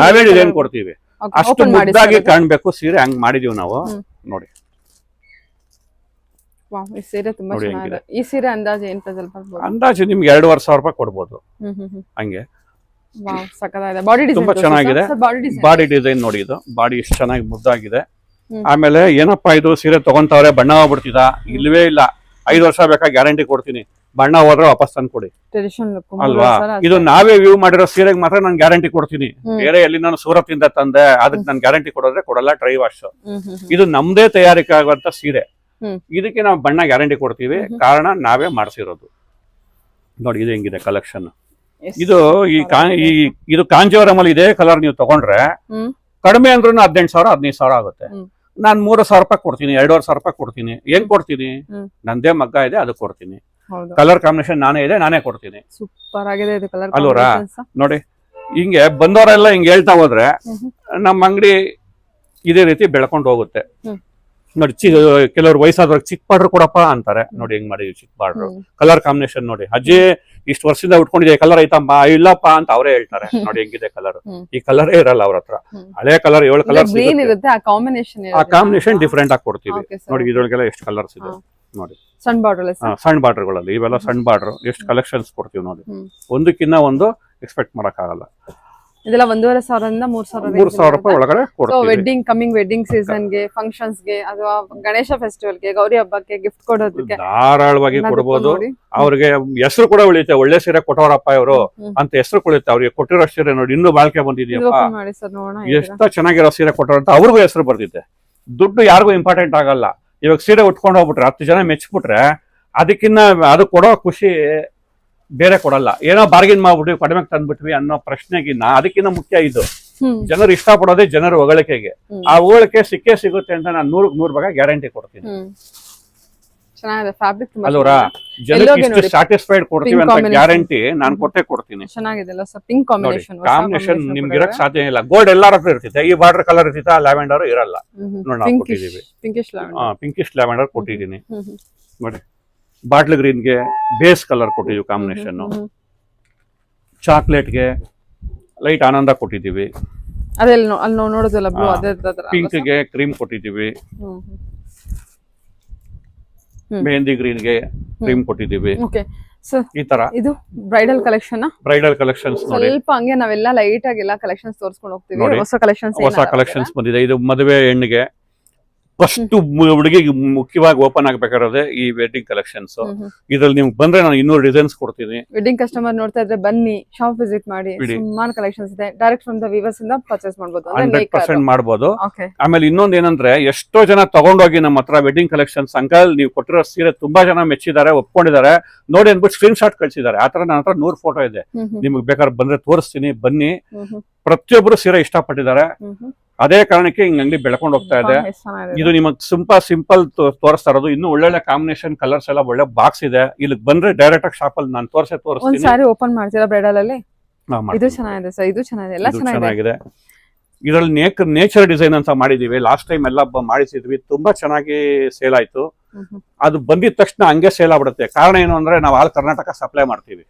ನಾವೇ ಡಿಸೈನ್ ಕೊಡ್ತೀವಿ. ಅಷ್ಟು ಮುದ್ದಾಗಿ ಕಾಣ್ಬೇಕು ಸೀರೆ, ಹಂಗ್ ಮಾಡಿದೀವಿ ನಾವು. ನೋಡಿ ಈ ಸೀರೆ ತುಂಬಾ ಚೆನ್ನಾಗಿದೆ. ಈ ಸೀರೆ ಅಂದಾಜು ಏನ್ ಪ್ರೈಸ್ ಅಲ್ಲಿ ಬರ್ಬೋದು? ಅಂದಾಜು ನಿಮ್ಗೆ 2,500 ಕೊಡ್ಬೋದು. ಹಂಗೆ ಬಾಡಿ ಡಿಸೈನ್ ತುಂಬಾ ಚೆನ್ನಾಗಿದೆ. ಬಾಡಿ ಡಿಸೈನ್ ನೋಡಿ, ಇದು ಬಾಡಿ ಎಷ್ಟು ಚೆನ್ನಾಗಿ ಮುದ್ದಾಗಿದೆ. ಆಮೇಲೆ ಏನಪ್ಪಾ ಇದು ಸೀರೆ ತಗೊಂತವ್ರೆ ಬಣ್ಣ ಹೋಗ್ಬಿಡ್ತಿದ? ಇಲ್ವೇ ಇಲ್ಲ, 5 ವರ್ಷ ಬೇಕಾ ಗ್ಯಾರಂಟಿ ಕೊಡ್ತೀನಿ. ಬಣ್ಣ ಹೋದ್ರೆ ವಾಪಸ್ ತಂದು ಕೊಡಿ ಅಲ್ವಾ? ಇದು ನಾವೇ ವ್ಯೂ ಮಾಡಿರೋ ಸೀರೆಗೆ ಮಾತ್ರ ನಾನು ಗ್ಯಾರಂಟಿ ಕೊಡ್ತೀನಿ. ಬೇರೆ ಎಲ್ಲಿ ನಾನು ಸೂರತ್ ಇಂದ ತಂದೆ ಅದಕ್ಕೆ ನಾನು ಗ್ಯಾರಂಟಿ ಕೊಡೋದ್ರೆ ಕೊಡಲ್ಲ. Dry wash. ಇದು ನಮ್ದೇ ತಯಾರಿಕೆ ಆಗುವಂತ ಸೀರೆ. ಇದಕ್ಕೆ ನಾವು ಬಣ್ಣ ಗ್ಯಾರಂಟಿ ಕೊಡ್ತೀವಿ, ಕಾರಣ ನಾವೇ ಮಾಡಿಸಿರೋದು. ನೋಡಿ ಇದು ಹೆಂಗಿದೆ ಕಲೆಕ್ಷನ್. ಇದು ಇದು ಕಾಂಜೀವರಮಲ್ಲಿ ಇದೇ ಕಲರ್ ನೀವು ತಗೊಂಡ್ರೆ ಕಡಿಮೆ ಅಂದ್ರೂ 18,000 15,000 ಆಗುತ್ತೆ. ನಾನ್ 3,000 ರೂಪಾಯಿ ಕೊಡ್ತೀನಿ, 2,500 ರೂಪಾಯಿ ಕೊಡ್ತೀನಿ. ಏನ್ ಕೊಡ್ತೀನಿ? ನಂದೇ ಮಗ್ಗ ಇದೆ, ಅದು ಕೊಡ್ತೀನಿ. ಕಲರ್ ಕಾಂಬಿನೇಷನ್ ನಾನೇ ಇದೆ, ನಾನೇ ಕೊಡ್ತೀನಿ. ಸೂಪರ್ ಆಗಿದೆ ಅಲ್ವರಾ? ನೋಡಿ ಹಿಂಗೆ ಬಂದವರೆಲ್ಲ ಹಿಂಗೆ ಹೇಳ್ತಾ ಹೋದ್ರೆ ನಮ್ಮ ಅಂಗಡಿ ಇದೇ ರೀತಿ ಬೆಳ್ಕೊಂಡು ಹೋಗುತ್ತೆ. ನೋಡಿ ಕೆಲವರು ವಯಸ್ಸಾದವ್ರಿಗೆ ಚಿಕ್ಕ ಬಾರ್ಡರ್ ಕೊಡಪ್ಪ ಅಂತಾರೆ. ನೋಡಿ ಹೆಂಗ್ ಮಾಡಿದ್ವಿ ಚಿಕ್ಕ ಬಾರ್ಡರ್. ಕಲರ್ ಕಾಂಬಿನೇಷನ್ ನೋಡಿ, ಅಜ್ಜಿ ಇಷ್ಟು ವರ್ಷದಿಂದ ಉಟ್ಕೊಂಡಿದೆ, ಕಲರ್ ಐತಮ್ಮ, ಇಲ್ಲಪ್ಪ ಅಂತ ಅವರೇ ಹೇಳ್ತಾರೆ. ನೋಡಿ ಹೆಂಗಿದೆ ಕಲರ್. ಈ ಕಲರೇ ಇರಲ್ಲ ಅವ್ರ ಹತ್ರ. ಹಳೆ ಕಲರ್ 7 ಕಲರ್ಸ್ ಇರುತ್ತೆ. ಆ ಕಾಂಬಿನೇಷನ್ ಡಿಫ್ರೆಂಟ್ ಆಗಿ ಕೊಡ್ತೀವಿ. ನೋಡಿ ಇದ್ರೊಳಗೆಲ್ಲ ಎಷ್ಟು ಕಲರ್ಸ್ ಇದೆ ನೋಡಿ. ಸಣ್ಣ ಬಾರ್ಡರ್ಗಳಲ್ಲಿ ಇವೆಲ್ಲ ಸಣ್ಣ ಬಾರ್ಡರ್. ಎಷ್ಟು ಕಲೆಕ್ಷನ್ಸ್ ಕೊಡ್ತೀವಿ ನೋಡಿ, ಒಂದಕ್ಕಿಂತ ಒಂದು ಎಕ್ಸ್ಪೆಕ್ಟ್ ಮಾಡಕ್ಕಾಗಲ್ಲ. ಇದೆಲ್ಲ 1,500ರಿಂದ 3,000 ರೂಪಾಯಿ ಒಳಗಡೆ ಕೊಡ್ತೀವಿ. ವೆಡ್ಡಿಂಗ್ ಸೀಸನ್ ಗೆ, ಫಂಕ್ಷನ್ಸ್ ಗೆ, ಅಥವಾ ಗಣೇಶ ಫೆಸ್ಟಿವಲ್ ಗೆ, ಗೌರಿ ಹಬ್ಬಕ್ಕೆ ಗಿಫ್ಟ್ ಕೊಡೋದಕ್ಕೆ ಧಾರಾಳವಾಗಿ ಕೊಡಬಹುದು. ಅವ್ರಿಗೆ ಹೆಸರು ಕೂಡ ಉಳಿಯುತ್ತೆ. ಒಳ್ಳೆ ಸೀರೆ ಕೊಟ್ಟವರಪ್ಪ ಇವರು ಅಂತ ಹೆಸರು ಕೊಡುತ್ತೆ. ಅವ್ರಿಗೆ ಕೊಟ್ಟಿರೋ ಸೀರೆ ನೋಡಿ ಇನ್ನೂ ಬಾಳ್ಕೆ ಬಂದಿದೆಯಪ್ಪ, ಎಷ್ಟ ಚೆನ್ನಾಗಿರೋ ಸೀರೆ ಕೊಟ್ಟರು ಅಂತ ಅವ್ರಿಗೂ ಹೆಸರು ಬರ್ತಿದೆ. ದುಡ್ಡು ಯಾರಿಗೂ ಇಂಪಾರ್ಟೆಂಟ್ ಆಗಲ್ಲ. ಇವಾಗ ಸೀರೆ ಉಟ್ಕೊಂಡು ಹೋಗ್ಬಿಟ್ರೆ 10 ಜನ ಮೆಚ್ಬಿಟ್ರೆ ಅದಕ್ಕಿನ್ನ ಅದು ಕೊಡೋ ಖುಷಿ ಬೇರೆ ಕೊಡಲ್ಲ. ಏನೋ ಬಾರ್ಗಿನ್ ಮಾಡ್ಬಿಟ್ವಿ, ಕಡಿಮೆ ತಂದ್ಬಿಟ್ವಿ ಅನ್ನೋ ಪ್ರಶ್ನೆಗಿನ್ನ ಅದಕ್ಕಿಂತ ಮುಖ್ಯ ಇದು. ಜನರು ಇಷ್ಟಪಡೋದೇ ಜನರ ಹೊಗಳಿಕೆಗೆ. ಆ ಹೊಗಳಿಕೆ ಸಿಕ್ಕೇ ಸಿಗುತ್ತೆ ಅಂತ ನಾನು 100ಕ್ಕೆ 100 ಭಾಗ ಗ್ಯಾರಂಟಿ ಕೊಡ್ತೀನಿ. ಅಲ್ವರಾ? ಜನಕ್ಕೆ ಇಷ್ಟು ಸ್ಯಾಟಿಸ್ಫೈಡ್ ಕೊಡ್ತೀವಿ ಅಂತ ಗ್ಯಾರಂಟಿ ನಾನು ಕೊಟ್ಟೆ ಕೊಡ್ತೀನಿ. ಕಾಂಬಿನೇಷನ್ ನಿಮ್ಗೆ ಇರಕ್ ಸಾಧ್ಯ ಇಲ್ಲ. ಗೋಲ್ಡ್ ಎಲ್ಲಾರ ಹತ್ರ ಇರ್ತಿದೆ, ಈ ಬಾರ್ಡರ್ ಕಲರ್ ಇರ್ತಿತ್ತ, ಲ್ಯಾವೆಂಡರ್ ಇರಲ್ಲ. ನೋಡಿ ನಾವು ಕೊಟ್ಟಿದೀವಿ, ಪಿಂಕಿಶ್ ಲ್ಯಾವೆಂಡರ್ ಕೊಟ್ಟಿದ್ದೀನಿ ನೋಡಿ. ಬಾಟ್ಲ್ ಗ್ರೀನ್ಗೆ ಬೇಸ್ ಕಲರ್ ಕೊಟ್ಟಿದೀವಿ ಕಾಂಬಿನೇಷನ್. ಚಾಕ್ಲೇಟ್ಗೆ ಲೈಟ್ ಆನಂದ ಕೊಟ್ಟಿದೀವಿ. ಪಿಂಕ್ಗೆ ಕ್ರೀಮ್ ಕೊಟ್ಟಿದೀವಿ. ಮೆಹಂದಿ ಗ್ರೀನ್ಗೆ ಕ್ರೀಮ್ ಕೊಟ್ಟಿದೀವಿ. ಈ ತರ ಇದು ಬ್ರೈಡಲ್ ಕಲೆಕ್ಷನ್ಸ್ ಸ್ವಲ್ಪ ಹಂಗೆ ನಾವೆಲ್ಲ ಲೈಟ್ ಆಗಿ ಎಲ್ಲ ಕಲೆಕ್ಷನ್ಸ್ ತೋರಿಸ್ಕೊಂಡು ಹೋಗ್ತೀವಿ. ಹೊಸ ಕಲೆಕ್ಷನ್ಸ್ ಬಂದಿದೆ. ಇದು ಮದುವೆ ಹೆಣ್ಣಿಗೆ ಫಸ್ಟ್ ಹುಡುಗಿಗೆ ಮುಖ್ಯವಾಗಿ ಓಪನ್ ಆಗ್ಬೇಕಾಗಿರೋದೇ ಈ ವೆಡ್ಡಿಂಗ್ ಕಲೆಕ್ಷನ್ಸ್. ಇದ್ರಲ್ಲಿ ನಿಮ್ಗೆ ಬಂದ್ರೆ ನಾನು ಇನ್ನೂ ಡಿಸೈನ್ಸ್ ಕೊಡ್ತೀನಿ. ವೆಡ್ಡಿಂಗ್ ಕಸ್ಟಮರ್ ನೋಡ್ತಾ ಇದ್ರೆ ಬನ್ನಿ, ಶಾಪ್ ವಿಸಿಟ್ ಮಾಡಿ, ಬಿಡಿ. ಸುಮಾರು ಕಲೆಕ್ಷನ್ಸ್ ಇದೆ. ಡೈರೆಕ್ಟ್ ಫ್ರಮ್ ದ ವೀವರ್ಸ್ ಇಂದ ಪರ್ಚೇಸ್ ಮಾಡಬಹುದು. 100% ಮಾಡ್ಬೋದು. ಓಕೆ. ಆಮೇಲೆ ಇನ್ನೊಂದ್ ಏನಂದ್ರೆ, ಎಷ್ಟೋ ಜನ ತಗೊಂಡೋಗಿ ನಮ್ಮ ಹತ್ರ ವೆಡ್ಡಿಂಗ್ ಕಲೆಕ್ಷನ್ಸ್ ಅಂಕಲ್ ನೀವು ಕೊಟ್ಟಿರೋ ಸೀರೆ ತುಂಬಾ ಜನ ಮೆಚ್ಚಿದ್ದಾರೆ, ಒಪ್ಕೊಂಡಿದ್ದಾರೆ, ನೋಡಿ ಅಂದ್ಬಿಟ್ಟು ಸ್ಕ್ರೀನ್ ಶಾಟ್ ಕಳ್ಸಿದ್ದಾರೆ. ಆತರ ನನ್ನ ಹತ್ರ 100 ಫೋಟೋ ಇದೆ. ನಿಮ್ಗೆ ಬೇಕಾದ್ರೆ ಬಂದ್ರೆ ತೋರಿಸ್ತೀನಿ, ಬನ್ನಿ. ಪ್ರತಿಯೊಬ್ಬರು ಸೀರೆ ಇಷ್ಟಪಟ್ಟಿದ್ದಾರೆ. ಅದೇ ಕಾರಣಕ್ಕೆ ಹಿಂಗ್ ಅಂಗಡಿ ಬೆಳ್ಕೊಂಡು ಹೋಗ್ತಾ ಇದೆ. ಇದು ನಿಮಗೆ ಸಿಂಪಲ್ ತೋರಿಸ್ತಾ ಇರೋದು. ಇನ್ನು ಒಳ್ಳೊಳ್ಳೆ ಕಾಂಬಿನೇಷನ್ ಕಲರ್ಸ್ ಎಲ್ಲ ಒಳ್ಳೆ ಬಾಕ್ಸ್ ಇದೆ. ಇಲ್ಲಿ ಬಂದ್ರೆ ಡೈರೆಕ್ಟ್ ಆಗಿ ಶಾಪ್ ಅಲ್ಲಿ ನಾನು ತೋರಿಸ್ತೀನಿ. ಒಂದ್ ಸಾರಿ ಓಪನ್ ಮಾಡ್ತೀರಾ ಬ್ರೈಡಲ್ ಅಲ್ಲಿ? ಇದು ಚೆನ್ನಾಗಿದೆ ಸರ್, ಇದು ಚೆನ್ನಾಗಿದೆ, ಎಲ್ಲ ಚೆನ್ನಾಗಿದೆ. ಇದರಲ್ಲಿ ನೇಚರ್ ಡಿಸೈನ್ ಅಂತ ಮಾಡಿದೀವಿ. ಲಾಸ್ಟ್ ಟೈಮ್ ಎಲ್ಲ ಮಾಡಿಸಿದ್ವಿ, ತುಂಬಾ ಚೆನ್ನಾಗಿ ಸೇಲ್ ಆಯ್ತು. ಅದು ಬಂದಿದ ತಕ್ಷಣ ಹಂಗೆ ಸೇಲ್ ಆಗ್ಬಿಡುತ್ತೆ. ಕಾರಣ ಏನು ಅಂದ್ರೆ, ನಾವು ಆಲ್ ಕರ್ನಾಟಕ ಸಪ್ಲೈ ಮಾಡ್ತೀವಿ.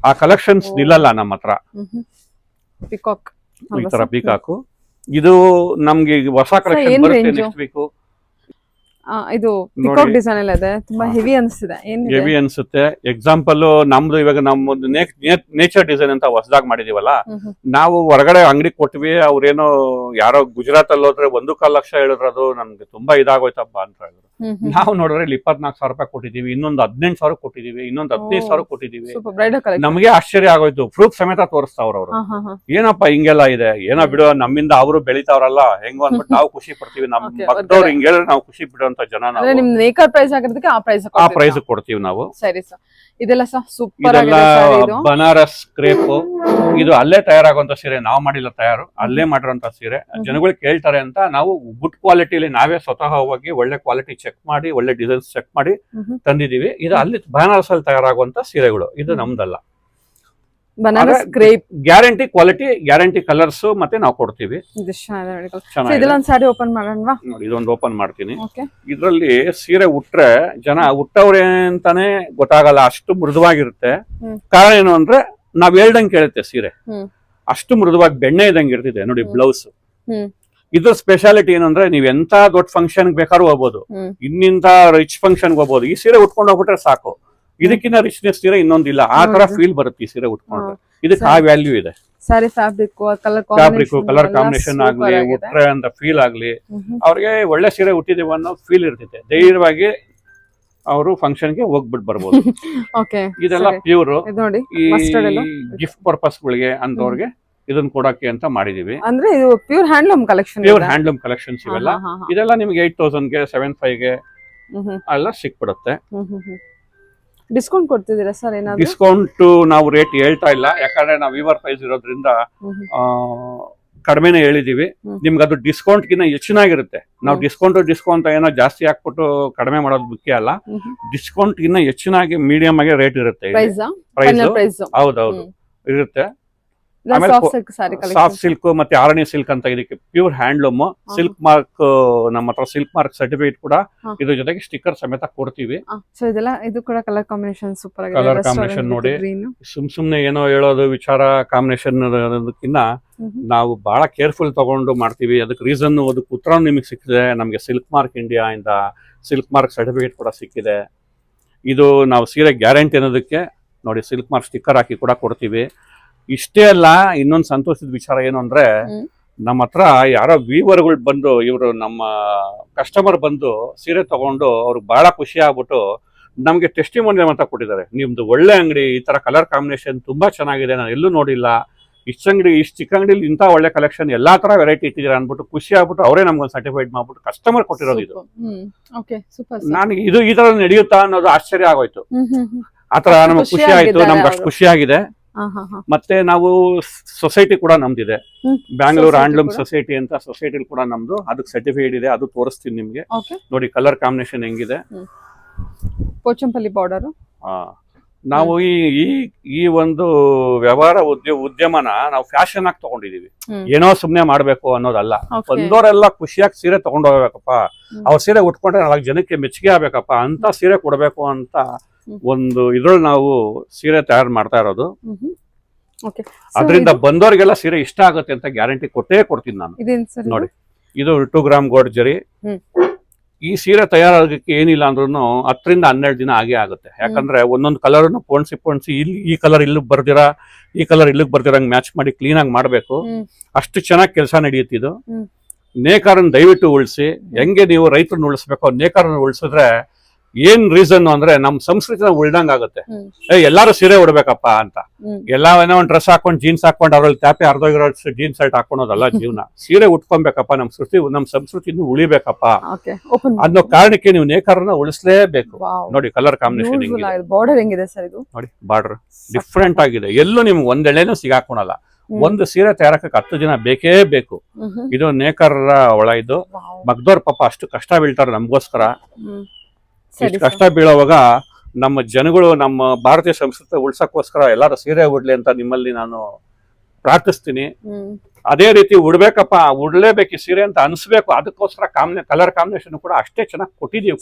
ಆ ಕಲೆಕ್ಷನ್ಸ್ ನಿಲ್ಲಲ್ಲ ನಮ್ಮ ಹತ್ರ. ಪಿಕಾಕ್ ಈ ತರ ಪೀಕಾಕು ಇದು ನಮ್ಗೆ ಹೊಸ ಕಲೆಕ್ಷನ್ ಬರುತ್ತೆ ನೆಕ್ಸ್ಟ್ ವೀಕ್. ಇದು ಪಿಕಾಕ್ ಡಿಸೈನ್ ಎಲ್ಲ ಇದೆ, ತುಂಬಾ ಹೆವಿ ಅನ್ಸುತ್ತೆ. ಹೆವಿ ಅನ್ಸುತ್ತೆ. ಎಕ್ಸಾಂಪಲ್ ನಮ್ದು ಇವಾಗ ನಮ್ಮದು ನೇಚರ್ ಡಿಸೈನ್ ಅಂತ ಹೊಸದಾಗಿ ಮಾಡಿದೀವಲ್ಲ, ನಾವು ಹೊರಗಡೆ ಅಂಗಡಿ ಕೊಟ್ವಿ. ಅವ್ರೇನೋ ಯಾರೋ ಗುಜರಾತ್ ಅಲ್ಲಿ ಹೋದ್ರೆ 1.25 ಲಕ್ಷ ಹೇಳಿದ್ರು. ಅದು ನಮ್ಗೆ ತುಂಬಾ ಇದಾಗೋಯ್ತಪ್ಪ ಅಂತ ಹೇಳಿದ್ರು. ನಾವು ನೋಡಿದ್ರೆ ಇಲ್ಲಿ 24,000 ರೂಪಾಯಿ ಕೊಟ್ಟಿದೀವಿ, ಇನ್ನೊಂದು 18,000 ಕೊಟ್ಟಿದೀವಿ, ಇನ್ನೊಂದು 15,000 ಕೊಟ್ಟಿದೀವಿ. ನಮಗೆ ಆಶ್ಚರ್ಯ ಆಗೋಯ್ತು. ಪ್ರೂಫ್ ಸಮೇತ ತೋರಿಸ್ತಾವ್ರ ಅವರು. ಏನಪ್ಪ ಹಿಂಗೆಲ್ಲ ಇದೆ, ಏನೋ ಬಿಡು, ನಮ್ಮಿಂದ ಅವರು ಬೆಳಿತಾವ್ರಲ್ಲ ಹೆಂಗೋ ಅಂದ್ಬಿಟ್ಟು ನಾವು ಖುಷಿ ಪಡ್ತೀವಿ. ನಮ್ ಭಕ್ತವ್ರು ಹಿಂಗ್ ಹೇಳಿದ್ರೆ ನಾವು ಖುಷಿ ಬಿಡುವಂತ ಜನ. ನಿಮ್ ಮೇಕರ್ ಪ್ರೈಸ್ ಆಗಿರೋದಕ್ಕೆ ಆ ಪ್ರೈಸ್ ಕೊಡ್ತೀವಿ ನಾವು. ಸರಿ ಸರ್. ಇದೆಲ್ಲ ಸೂಪರ್ ಆಗಿದೆ. ಬನಾರಸ್ ಕ್ರೇಪ್ ಇದು ಅಲ್ಲೇ ತಯಾರಾಗುವಂತ ಸೀರೆ, ನಾವು ಮಾಡಿಲ್ಲ ತಯಾರು, ಅಲ್ಲೇ ಮಾಡಿರೋಂತ ಸೀರೆ. ಜನಗಳು ಕೇಳ್ತಾರೆ ಅಂತ ನಾವು ಗುಡ್ ಕ್ವಾಲಿಟಿಲಿ ನಾವೇ ಸ್ವತಃ ಹೋಗಿ ಒಳ್ಳೆ ಕ್ವಾಲಿಟಿ ಚೆಕ್ ಮಾಡಿ, ಒಳ್ಳೆ ಡಿಸೈನ್ಸ್ ಚೆಕ್ ಮಾಡಿ ತಂದಿದೀವಿ. ಇದು ಅಲ್ಲಿ ಬನಾರಸ್ ಅಲ್ಲಿ ತಯಾರಾಗುವಂತ ಸೀರೆಗಳು, ಇದು ನಮ್ದಲ್ಲ. Banaras crepe guarantee quality, guarantee colours ಮತ್ತೆ ನಾವು ಕೊಡ್ತೀವಿ. ಸಾರಿ ಓಪನ್ ಮಾಡೋಣ. ನೋಡಿ, ಇದೊಂದು ಓಪನ್ ಮಾಡ್ತೀನಿ. ಇದ್ರಲ್ಲಿ ಸೀರೆ ಉಟ್ರೆ ಜನ ಉಟ್ಟವ್ರೆ ಅಂತಾನೆ ಗೊತ್ತಾಗಲ್ಲ, ಅಷ್ಟು ಮೃದುವಾಗಿರುತ್ತೆ. ಕಾರಣ ಏನು ಅಂದ್ರೆ, ನಾವ್ ಹೇಳ್ದಂಗೆ ಕೇಳುತ್ತೆ ಸೀರೆ, ಅಷ್ಟು ಮೃದುವಾಗಿ ಬೆಣ್ಣೆ ಇದ್ದಂಗೆ ಇರ್ತಿದೆ. ನೋಡಿ ಬ್ಲೌಸ್, ಇದ್ರ ಸ್ಪೆಷಾಲಿಟಿ ಏನಂದ್ರೆ, ನೀವ್ ಎಂತ ದೊಡ್ಡ ಫಂಕ್ಷನ್ ಬೇಕಾದ್ರೂ ಹೋಗ್ಬೋದು, ಇನ್ನಿಂತ ರಿಚ್ ಫಂಕ್ಷನ್ ಹೋಗ್ಬೋದು. ಈ ಸೀರೆ ಉಟ್ಕೊಂಡು ಹೋಗ್ಬಿಟ್ರೆ ಸಾಕು. ಇದಕ್ಕಿಂತ ರಿಚ್ನೆಸ್ ಸೀರೆ ಇನ್ನೊಂದಿಲ್ಲ. ಆ ತರ ಫೀಲ್ ಬರುತ್ತೆ ಈ ಸೀರೆ ಉಟ್ಕೊಂಡ್ರೆ. ಇದಕ್ಕೆ ಆ ವ್ಯಾಲ್ಯೂ ಇದೆ. ಸಾರಿ ಫ್ಯಾಬ್ರಿಕ್ ಕಲರ್ ಕಾಂಬಿನೇಷನ್ ಆಗ್ಲಿ, ಉಟ್ರೆ ಅಂತ ಫೀಲ್ ಆಗ್ಲಿ, ಅವ್ರಿಗೆ ಒಳ್ಳೆ ಸೀರೆ ಉಟ್ಟಿದೀವಿ ಅನ್ನೋ ಫೀಲ್ ಇರ್ತೈತೆ. ಧೈರ್ಯವಾಗಿ ಅವರು ಫಂಕ್ಷನ್ ಗೆ ಹೋಗ್ಬಿಟ್ಟು ಬರ್ಬೋದು. ಇದೆಲ್ಲ ಪ್ಯೂರ್. ಈ ಗಿಫ್ಟ್ ಪರ್ಪಸ್ ಗಳಿಗೆ ಅಂತವ್ರಿಗೆ ಇದನ್ನ ಕೊಡಕ್ಕೆ ಅಂತ ಮಾಡಿದೀವಿ. ಅಂದ್ರೆ ಇದು pure handloom collection. Pure handloom collections ಇವೆಲ್ಲ. ಇದೆಲ್ಲ ನಿಮ್ಗೆ 8,000ಗೆ 7,500ಗೆ ಎಲ್ಲ ಸಿಕ್ಬಿಡುತ್ತೆ. ಡಿಸ್ಕೌಂಟ್ ಕೊಡ್ತಿದ್ದೀರಾ ಸರ್? ಏನಾದ್ರು ಡಿಸ್ಕೌಂಟ್ ನಾವು ರೇಟ್ ಹೇಳ್ತಾ ಇಲ್ಲ, ಯಾಕಂದ್ರೆ ನಾವು ವೀವರ್ ಪ್ರೈಸ್ ಇರೋದ್ರಿಂದ ಕಡಿಮೆನೆ ಹೇಳಿದೀವಿ. ನಿಮ್ಗೆ ಅದು ಡಿಸ್ಕೌಂಟ್ ಗಿನ್ನ ಹೆಚ್ಚಿನಾಗಿರುತ್ತೆ. ನಾವು ಡಿಸ್ಕೌಂಟ್ ಏನೋ ಜಾಸ್ತಿ ಹಾಕ್ಬಿಟ್ಟು ಕಡಿಮೆ ಮಾಡೋದು ಮುಖ್ಯ ಅಲ್ಲ. ಡಿಸ್ಕೌಂಟ್ ಗಿನ್ನ ಹೆಚ್ಚಿನಾಗಿ ಮೀಡಿಯಂ ಆಗಿ ರೇಟ್ ಇರುತ್ತೆ. ಪ್ರೈಸ್ ಹೌದೌದು ಇರುತ್ತೆ. ಸಾಫ್ಟ್ ಸಿಲ್ಕ್ ಮತ್ತೆ ಆರಣಿ ಸಿಲ್ಕ್ ಅಂತ ಇದಕ್ಕೆ ಪ್ಯೂರ್ ಹ್ಯಾಂಡ್ಲೂಮ್. ಸಿಲ್ಕ್ ಮಾರ್ಕ್, ನಮ್ಮ ಹತ್ರ ಸಿಲ್ಕ್ ಮಾರ್ಕ್ ಸರ್ಟಿಫಿಕೇಟ್ ಕೂಡ, ಇದ್ರ ಜೊತೆಗೆ ಸ್ಟಿಕ್ಕರ್ ಸಮೇತ ಕೊಡ್ತೀವಿ. ಇದು ಕೂಡ ಕಲರ್ ಕಾಂಬಿನೇಷನ್ ಸೂಪರ್ ಆಗಿದೆ. ಕಲರ್ ಕಾಂಬಿನೇಷನ್ ನೋಡಿ, ಸುಮ್ನೆ ಏನೋ ಹೇಳೋದು ವಿಚಾರ ಕಾಂಬಿನೇಷನ್ ಅನ್ನೋದಕ್ಕಿಂತ ನಾವು ಬಹಳ ಕೇರ್ಫುಲ್ ತಗೊಂಡು ಮಾಡ್ತೀವಿ. ಅದಕ್ಕೆ ರೀಸನ್, ಅದಕ್ಕೆ ಉತ್ತರ ನಿಮಗೆ ಸಿಕ್ಕಿದೆ. ನಮ್ಗೆ ಸಿಲ್ಕ್ ಮಾರ್ಕ್ ಇಂಡಿಯಾ ಇಂದ ಸಿಲ್ಕ್ ಮಾರ್ಕ್ ಸರ್ಟಿಫಿಕೇಟ್ ಕೂಡ ಸಿಕ್ಕಿದೆ. ಇದು ನಾವು ಸೀರೆ ಗ್ಯಾರಂಟಿ ಅನ್ನೋದಕ್ಕೆ ನೋಡಿ ಸಿಲ್ಕ್ ಮಾರ್ಕ್ ಸ್ಟಿಕ್ಕರ್ ಹಾಕಿ ಕೂಡ ಕೊಡ್ತೀವಿ. ಇಷ್ಟೇ ಅಲ್ಲ, ಇನ್ನೊಂದು ಸಂತೋಷದ ವಿಚಾರ ಏನು ಅಂದ್ರೆ, ನಮ್ಮ ಹತ್ರ ಯಾರೋ ವ್ಯೂವರ್ಗಳು ಬಂದು, ಇವರು ನಮ್ಮ ಕಸ್ಟಮರ್ ಬಂದು ಸೀರೆ ತಗೊಂಡು ಅವ್ರಿಗೆ ಬಹಳ ಖುಷಿ ಆಗ್ಬಿಟ್ಟು ನಮ್ಗೆ ಟೆಸ್ಟಿಮೋನಿಯಲ್ ಅಂತ ಕೊಟ್ಟಿದ್ದಾರೆ. ನಿಮ್ದು ಒಳ್ಳೆ ಅಂಗಡಿ, ಈ ತರ ಕಲರ್ ಕಾಂಬಿನೇಷನ್ ತುಂಬಾ ಚೆನ್ನಾಗಿದೆ, ನಾನು ಎಲ್ಲೂ ನೋಡಿಲ್ಲ, ಇಷ್ಟು ಚಿಕ್ಕ ಅಂಗಡಿಲಿ ಇಂಥ ಒಳ್ಳೆ ಕಲೆಕ್ಷನ್ ಎಲ್ಲಾ ತರ ವೆರೈಟಿ ಇಟ್ಟಿದ್ದೀರಾ ಅನ್ಬಿಟ್ಟು ಖುಷಿ ಆಗ್ಬಿಟ್ಟು ಅವರೇ ನಮ್ಗೊಂದು ಸರ್ಟಿಫೈಡ್ ಮಾಡ್ಬಿಟ್ಟು ಕಸ್ಟಮರ್ ಕೊಟ್ಟಿರೋದು ಇದು. ನನಗೆ ಇದು ಈ ತರ ನಡೆಯುತ್ತಾ ಅನ್ನೋದು ಆಶ್ಚರ್ಯ ಆಗೋಯ್ತು. ಆತರ ನಮ್ಗೆ ಖುಷಿ ಆಯ್ತು, ನಮ್ಗೆ ಅಷ್ಟು ಖುಷಿ ಆಗಿದೆ. ಮತ್ತೆ ನಾವು ಸೊಸೈಟಿ ಕೂಡ ನಮ್ದಿದೆ, ಬ್ಯಾಂಗ್ಳೂರ್ ಹ್ಯಾಂಡ್ಲೂಮ್ ಸೊಸೈಟಿ ಅಂತ ಸೊಸೈಟಿ ಕೂಡ ನಮ್ದು, ಅದಕ್ಕೆ ಸರ್ಟಿಫಿಕೇಟ್ ಇದೆ, ಅದು ತೋರಿಸ್ತೀನಿ ನಿಮ್ಗೆ. ನೋಡಿ ಕಲರ್ ಕಾಂಬಿನೇಷನ್ ಹೆಂಗಿದೆ. ಪೋಚಂಪಲ್ಲಿ ಬಾರ್ಡರ್. ನಾವು ಈ ಒಂದು ವ್ಯವಹಾರ ಉದ್ಯಮನ ನಾವು ಫ್ಯಾಷನ್ ಆಗಿ ತಗೊಂಡಿದೀವಿ. ಏನೋ ಸುಮ್ನೆ ಮಾಡ್ಬೇಕು ಅನ್ನೋದಲ್ಲ. ಬಂದವರೆಲ್ಲ ಖುಷಿಯಾಗಿ ಸೀರೆ ತಗೊಂಡು ಹೋಗ್ಬೇಕಪ್ಪ, ಅವ್ರ ಸೀರೆ ಉಟ್ಕೊಂಡ್ರೆ 4 ಜನಕ್ಕೆ ಮೆಚ್ಚುಗೆ ಆಗ್ಬೇಕಪ್ಪ ಅಂತ ಸೀರೆ ಕೊಡ್ಬೇಕು ಅಂತ ಒಂದು ಇದ್ರಲ್ಲಿ ನಾವು ಸೀರೆ ತಯಾರು ಮಾಡ್ತಾ ಇರೋದು. ಅದರಿಂದ ಬಂದವರಿಗೆಲ್ಲ ಸೀರೆ ಇಷ್ಟ ಆಗುತ್ತೆ ಅಂತ ಗ್ಯಾರಂಟಿ ಕೊಟ್ಟೇ ಕೊಡ್ತೀನಿ ನಾನು. ನೋಡಿ, ಇದು 2 ಗ್ರಾಮ್ ಗೋಲ್ಡ್ ಜರಿ. ಈ ಸೀರೆ ತಯಾರಾಗಕ್ಕೆ ಏನಿಲ್ಲ ಅಂದ್ರೂ 10 ರಿಂದ 12 ದಿನ ಆಗೇ ಆಗುತ್ತೆ. ಯಾಕಂದ್ರೆ ಒಂದೊಂದು ಕಲರ್ ಪೋಣಿಸಿ ಇಲ್ಲಿ ಈ ಕಲರ್ ಇಲ್ಲಿಗೆ ಬರ್ದಿರಾ, ಈ ಕಲರ್ ಇಲ್ಲಿಗೆ ಬರ್ದಿರಂಗ್ ಮ್ಯಾಚ್ ಮಾಡಿ ಕ್ಲೀನ್ ಆಗಿ ಮಾಡ್ಬೇಕು. ಅಷ್ಟು ಚೆನ್ನಾಗಿ ಕೆಲಸ ನಡೆಯುತ್ತಿದ್ದು. ನೇಕಾರನ್ನ ದಯವಿಟ್ಟು ಉಳಿಸಿ. ಹೆಂಗೆ ನೀವು ರೈತರನ್ನ ಉಳಿಸ್ಬೇಕು, ನೇಕಾರನ್ನ ಉಳಿಸಿದ್ರೆ ಏನ್ ರೀಸನ್ ಅಂದ್ರೆ ನಮ್ ಸಂಸ್ಕೃತಿನ ಉಳ್ದಂಗ್ ಆಗುತ್ತೆ. ಎಲ್ಲಾರು ಸೀರೆ ಉಡ್ಬೇಕಪ್ಪ ಅಂತ ಏನೋ ಒಂದ್ ಡ್ರೆಸ್ ಹಾಕೊಂಡ್ ಜೀನ್ಸ್ ಹಾಕೊಂಡ್ ಅದ್ರಲ್ಲಿ ಟ್ಯಾಪೆ ಅರ್ಧೋಗಿರೋ ಜೀನ್ಸ್ ಶರ್ಟ್ ಹಾಕೊಳೋದಲ್ಲ ಜೀವನ. ಸೀರೆ ಉಟ್ಕೊಬೇಕಪ್ಪ, ನಮ್ ಸಂಸ್ಕೃತಿ ಉಳಿಬೇಕಪ್ಪ ಅನ್ನೋ ಕಾರಣಕ್ಕೆ ನೀವು ನೇಕಾರನ್ನ ಉಳಿಸ್ಲೇಬೇಕು. ನೋಡಿ ಕಲರ್ ಕಾಂಬಿನೇಷನ್ ಬಾರ್ಡರ್ ಹೆಂಗಿದೆ ಸರ್ ಇದು? ನೋಡಿ ಬಾರ್ಡರ್ ಡಿಫ್ರೆಂಟ್ ಆಗಿದೆ. ಎಲ್ಲೂ ನಿಮ್ಗೆ ಒಂದೆಳೆನೂ ಸಿಗಾಕೊಳಲ್ಲ. ಒಂದು ಸೀರೆ ತಯಾರಕ್ಕೆ 10 ದಿನ ಬೇಕೇ ಬೇಕು. ಇದು ನೇಕಾರರ ಒಳ. ಇದು ಮಗ್ದೋರ್ ಪಾಪ ಅಷ್ಟು ಕಷ್ಟ ಬೀಳ್ತಾರೆ ನಮ್ಗೋಸ್ಕರ. ಇಷ್ಟು ಕಷ್ಟ ಬೀಳೋವಾಗ ನಮ್ಮ ಜನಗಳು ನಮ್ಮ ಭಾರತೀಯ ಸಂಸ್ಕೃತಿ ಉಳ್ಸಕ್ಕೋಸ್ಕರ ಎಲ್ಲಾರು ಸೀರೆ ಉಡ್ಲಿ ಅಂತ ನಿಮ್ಮಲ್ಲಿ ನಾನು ಪ್ರಾರ್ಥಿಸ್ತೀನಿ. ಅದೇ ರೀತಿ ಉಡ್ಬೇಕಪ್ಪ, ಉಡ್ಲೇಬೇಕು ಈ ಸೀರೆ ಅಂತ ಅನ್ಸ್ಬೇಕು. ಅದಕ್ಕೋಸ್ಕರ ಕಲರ್ ಕಾಂಬಿನೇಷನ್ ಕೂಡ ಅಷ್ಟೇ ಚೆನ್ನಾಗಿ ಕೊಟ್ಟಿದೀವಿ.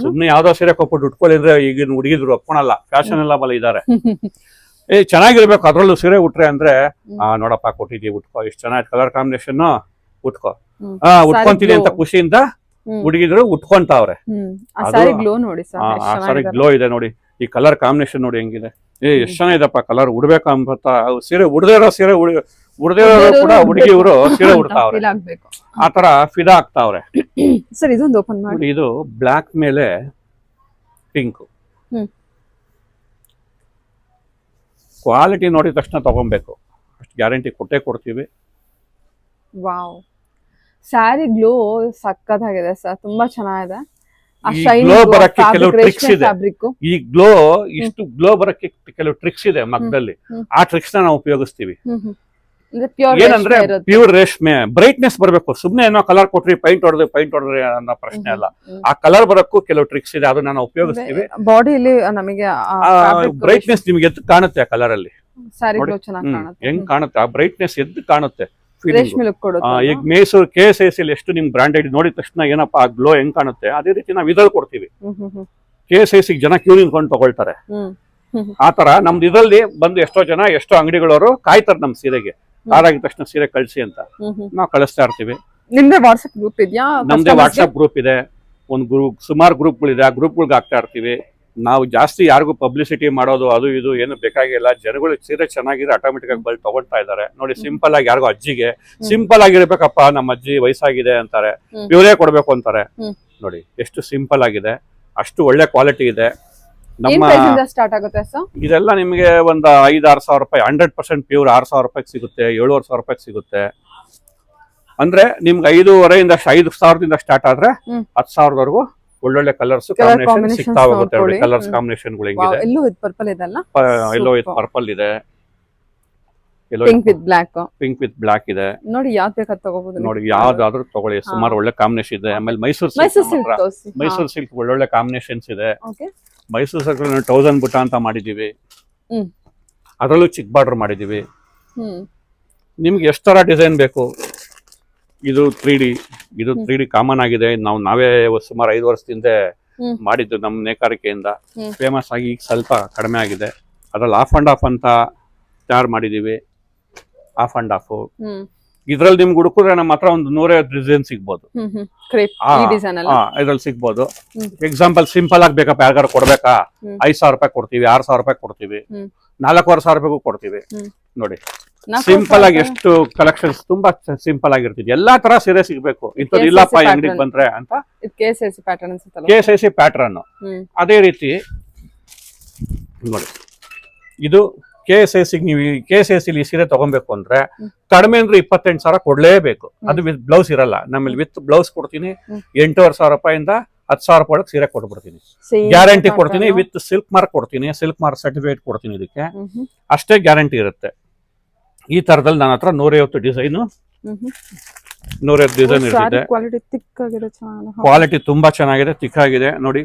ಸುಮ್ನೆ ಯಾವ್ದೋ ಸೀರೆ ಕೊಟ್ಬಿಟ್ಟು ಉಟ್ಕೊಳ್ಳಿದ್ರೆ ಈಗಿನ ಹುಡುಗಿದ್ರು ಒಪ್ಕೊಳಲ್ಲ, ಫ್ಯಾಷನ್ ಎಲ್ಲ ಬಲ ಇದಾರೆ. ಚೆನ್ನಾಗಿರ್ಬೇಕು ಅದ್ರಲ್ಲೂ ಸೀರೆ ಉಟ್ರೆ ಅಂದ್ರೆ ನೋಡಪ್ಪ ಕೊಟ್ಟಿದೀವಿ, ಉಟ್ಕೋ, ಇಷ್ಟು ಚೆನ್ನಾಗಿ ಕಲರ್ ಕಾಂಬಿನೇಷನ್, ಉಟ್ಕೋ, ಉಟ್ಕೊಂತೀನಿ ಅಂತ ಖುಷಿಯಿಂದ ಹುಡುಗಿದ್ರು ಉಟ್ಕೊಂತಾವ್ರೆ. ಸಾರಿ ಗ್ಲೋ ಇದೆ ನೋಡಿ. ಈ ಕಲರ್ ಕಾಂಬಿನೇಷನ್ ನೋಡಿ ಹೆಂಗಿದೆ. ಎಷ್ಟ್ ಚೆನ್ನಾಗಿದೆಪ್ಪ ಕಲರ್. ಉಡ್ಬೇಕಂತ ಸೀರೆ ಸೀರೆ ಉಡ್ದಿರೋ ಕೂಡ ಹುಡುಗಿಯವರು ಸೀರೆ ಉಡ್ತಾವ್ರೆ. ಆತರ ಫಿದಾ ಆಗ್ತಾವ್ರೆ. ಸರ್ ಇದೊಂದು ಓಪನ್ ಮಾಡಿ. ಇದು ಬ್ಲಾಕ್ ಮೇಲೆ ಪಿಂಕ್. ಕ್ವಾಲಿಟಿ ನೋಡಿದ ತಕ್ಷಣ ತಗೊಬೇಕು, ಅಷ್ಟು ಗ್ಯಾರಂಟಿ ಕೊಟ್ಟೇ ಕೊಡ್ತೀವಿ. ವಾವ್, ಸ್ಯಾರಿ ಗ್ಲೋ ಸಕ್ಕತ್ತಾಗಿದೆ ಸರ್, ತುಂಬಾ ಚೆನ್ನಾಗಿದೆ. ಗ್ಲೋ ಬರಕ್ಕೆ ಕೆಲವು ಟ್ರಿಕ್ಸ್ ಇದೆ. ಈ ಗ್ಲೋ ಇಷ್ಟು ಗ್ಲೋ ಬರಕ್ಕೆ ಕೆಲವು ಟ್ರಿಕ್ಸ್ ಇದೆ ಮಗ್ದಲ್ಲಿ. ಆ ಟ್ರಿಕ್ಸ್ ನಾವು ಉಪಯೋಗಿಸ್ತೀವಿ. ಏನಂದ್ರೆ ಪ್ಯೂರ್ ರೇಷ್ಮೆ ಬ್ರೈಟ್ನೆಸ್ ಬರ್ಬೇಕು. ಸುಮ್ನೆ ಏನೋ ಕಲರ್ ಕೊಟ್ರಿ ಪೈಂಟ್ ಹೊಡೆದ್ರಿ ಅನ್ನೋ ಪ್ರಶ್ನೆ ಅಲ್ಲ. ಆ ಕಲರ್ ಬರಕ್ಕೂ ಕೆಲವು ಟ್ರಿಕ್ಸ್ ಇದೆ, ಅದನ್ನ ನಾವು ಉಪಯೋಗಿಸ್ತೀವಿ. ಬಾಡಿಯಲ್ಲಿ ನಮಗೆ ಬ್ರೈಟ್ನೆಸ್ ನಿಮ್ಗೆ ಎದ್ದು ಕಾಣುತ್ತೆ ಆ ಕಲರ್ ಅಲ್ಲಿ. ಹೆಂಗ್ ಕಾಣುತ್ತೆ ಆ ಬ್ರೈಟ್ನೆಸ್ ಎದ್ದು ಕಾಣುತ್ತೆ. ಈಗ ಮೈಸೂರು KSIC ಎಷ್ಟು ನಿಮ್ ಬ್ರಾಂಡೆಡ್ ನೋಡಿದ ತಕ್ಷಣ ಏನಪ್ಪಾ ಆ ಗ್ಲೋ ಹೆಂಗ್ ಕಾಣುತ್ತೆ, ಅದೇ ರೀತಿ ನಾವು ಇದ್ರಲ್ಲಿ ಕೊಡ್ತೀವಿ. KSIC ಜನ ಕ್ಯೂ ನಿಂತ್ಕೊಂಡು ತಗೊಳ್ತಾರೆ. ಆತರ ನಮ್ದು ಇದ್ರಲ್ಲಿ ಬಂದು ಎಷ್ಟೋ ಅಂಗಡಿಗಳವರು ಕಾಯ್ತಾರೆ ನಮ್ ಸೀರೆಗೆ. ಕಾರಾಗಿದ ತಕ್ಷಣ ಸೀರೆ ಕಳ್ಸಿ ಅಂತ ನಾವು ಕಳಿಸ್ತಾ ಇರ್ತೀವಿ. ನಿಮ್ದೇ ವಾಟ್ಸ್ಆಪ್ ಗ್ರೂಪ್ ಇದೆಯಾ? ನಮ್ದೇ ವಾಟ್ಸ್ಆಪ್ ಗ್ರೂಪ್ ಇದೆ. ಒಂದು ಗ್ರೂಪ್, ಸುಮಾರು ಗ್ರೂಪ್ಗಳಿದೆ. ಆ ಗ್ರೂಪ್ಗಳಿಗೆ ಹಾಕ್ತಾ ಇರ್ತೀವಿ. ನಾವು ಜಾಸ್ತಿ ಯಾರಿಗೂ ಪಬ್ಲಿಸಿಟಿ ಮಾಡೋದು ಅದು ಇದು ಏನು ಬೇಕಾಗಿಲ್ಲ. ಜನಗಳು ಸೀರೆ ಚೆನ್ನಾಗಿದ್ರೆ ಆಟೋಮೆಟಿಕ್ ಆಗಿ ಬಂದು ತಗೊಳ್ತಾ ಇದಾರೆ. ನೋಡಿ ಸಿಂಪಲ್ ಆಗಿ ಯಾರಿಗೂ ಅಜ್ಜಿಗೆ ಸಿಂಪಲ್ ಆಗಿರ್ಬೇಕಪ್ಪ, ನಮ್ಮ ಅಜ್ಜಿ ವಯಸ್ಸಾಗಿದೆ ಅಂತಾರೆ, ಇವರೇ ಕೊಡ್ಬೇಕು ಅಂತಾರೆ. ನೋಡಿ ಎಷ್ಟು ಸಿಂಪಲ್ ಆಗಿದೆ, ಅಷ್ಟು ಒಳ್ಳೆ ಕ್ವಾಲಿಟಿ ಇದೆ. ನಮ್ಮ ಸ್ಟಾರ್ಟ್ ಆಗುತ್ತೆ ಸರ್ ಇದೆಲ್ಲ ನಿಮಗೆ ಒಂದು 5-6 ಸಾವಿರ ರೂಪಾಯಿ 100% ಪ್ಯೂರ್ 6,000 ರೂಪಾಯಿಗೆ ಸಿಗುತ್ತೆ, 7,500 ರೂಪಾಯಿಗೆ ಸಿಗುತ್ತೆ. ಅಂದ್ರೆ ನಿಮ್ಗೆ 5,500 5,000ದಿಂದ ಸ್ಟಾರ್ಟ್ ಆದ್ರೆ 10,000ವರೆಗೂ ಒಳ್ಳೊಳ್ಳೆ ಕಲರ್ಸ್ ಕಾಂಬಿನೇಷನ್ ಸಿಗ್ತಾ ಹೋಗುತ್ತೆ. ಕಲರ್ಸ್ ಕಾಂಬಿನೇಷನ್ ಗಳು ಹೆಂಗಿದೆ. ಎಲ್ಲೋ ವಿತ್ ಪರ್ಪಲ್ ಇದೆಲ್ಲ, ಎಲ್ಲೋ ವಿತ್ ಪರ್ಪಲ್ ಇದೆ, ಪಿಂಕ್ ವಿತ್ ಬ್ಲಾಕ್ ಇದೆ. ನೋಡಿ ಯಾವ್ದು ಬೇಕಾದ್ರೂ ತಗೋಬಹುದು. ನೋಡಿ ಯಾವ್ದಾದ್ರೂ ತಗೊಳ್ಳಿ, ಸುಮಾರು ಒಳ್ಳೆ ಕಾಂಬಿನೇಷನ್ ಇದೆ. ಆಮೇಲೆ ಮೈಸೂರು ಸಿಲ್ಕ್ ಒಳ್ಳೊಳ್ಳೆ ಕಾಂಬಿನೇಷನ್ಸ್ ಇದೆ. ಮೈಸೂರು ಸಿಲ್ಕ್ 1000 ಬುಟ್ಟ ಅಂತ ಮಾಡಿದೀವಿ. ಅದರಲ್ಲೂ ಚಿಕ್ಕ ಬಾರ್ಡರ್ ಮಾಡಿದೀವಿ. ನಿಮ್ಗೆ ಎಷ್ಟು ತರ ಡಿಸೈನ್ ಬೇಕು. ಇದು 3D ಕಾಮನ್ ಆಗಿದೆ. ನಾವೇ ಸುಮಾರು 5 ವರ್ಷದಿಂದ ಮಾಡಿದ್ದು ನಮ್ಮ ನೇಕಾರಿಕೆಯಿಂದ ಫೇಮಸ್ ಆಗಿ. ಈಗ ಸ್ವಲ್ಪ ಕಡಿಮೆ ಆಗಿದೆ. ಅದ್ರಲ್ಲಿ ಆಫ್ ಅಂಡ್ ಆಫ್ ಅಂತ ತಯಾರು ಮಾಡಿದೀವಿ. ಆಫ್ ಅಂಡ್ ಆಫ್ ಇದ್ರಲ್ಲಿ ನಿಮ್ಗೆ ಹುಡುಕಿದ್ರೆ ನಮ್ಮ ಹತ್ರ ಒಂದು 150 ಡಿಸೈನ್ ಸಿಗ್ಬೋದು. ಇದ್ರಲ್ಲಿ ಸಿಗ್ಬೋದು. ಎಕ್ಸಾಂಪಲ್ ಸಿಂಪಲ್ ಆಗಿ ಬೇಕಪ್ಪ, ಯಾರಿಗಾರು ಕೊಡ್ಬೇಕಾ, 5,000 ರೂಪಾಯಿ ಕೊಡ್ತೀವಿ, 6,000 ರೂಪಾಯಿ ಕೊಡ್ತೀವಿ, 4,500 ರೂಪಾಯಿಗೂ ಕೊಡ್ತೀವಿ. ನೋಡಿ ಸಿಂಪಲ್ ಆಗಿ ಎಷ್ಟು ಕಲೆಕ್ಷನ್ಸ್, ತುಂಬಾ ಸಿಂಪಲ್ ಆಗಿರ್ತಿದೆ. ಎಲ್ಲಾ ತರ ಸೀರೆ ಸಿಗ್ಬೇಕು. ಇಂಥದ್ದು ಇಲ್ಲಪ್ಪ ಅಂಗಡಿಗೆ ಬಂದ್ರೆ ಅಂತ. KSIC pattern. ಅದೇ ರೀತಿ ನೋಡಿ, ಇದು KSIC ನೀವು KSIC ಈ ಸೀರೆ ತಗೊಬೇಕು ಅಂದ್ರೆ ಕಡಿಮೆ ಅಂದ್ರೆ 28,000 ಕೊಡ್ಲೇಬೇಕು. ಅದು ವಿತ್ ಬ್ಲೌಸ್ ಇರಲ್ಲ. ನಮ್ಮಲ್ಲಿ ವಿತ್ ಬ್ಲೌಸ್ ಕೊಡ್ತೀನಿ 8,500 ರೂಪಾಯಿಂದ 10,000 ರೂಪಾಯಿ ಸೀರೆ ಕೊಟ್ಬಿಡ್ತೀನಿ. ಗ್ಯಾರಂಟಿ ಕೊಡ್ತೀನಿ. ವಿತ್ ಸಿಲ್ಕ್ ಮಾರ್ಕ್ ಕೊಡ್ತೀನಿ, ಸಿಲ್ಕ್ ಮಾರ್ಕ್ ಸರ್ಟಿಫಿಕೇಟ್ ಕೊಡ್ತೀನಿ. ಇದಕ್ಕೆ ಅಷ್ಟೇ ಗ್ಯಾರಂಟಿ ಇರುತ್ತೆ. ಈ ತರದಲ್ಲಿ ನನ್ನ ಹತ್ರ 150 ಡಿಸೈನ್, 150 ಡಿಸೈನ್ ಇರುತ್ತೆ. ಕ್ವಾಲಿಟಿ ತುಂಬಾ ಚೆನ್ನಾಗಿದೆ, ತಿಕ್ಕಾಗಿದೆ. ನೋಡಿ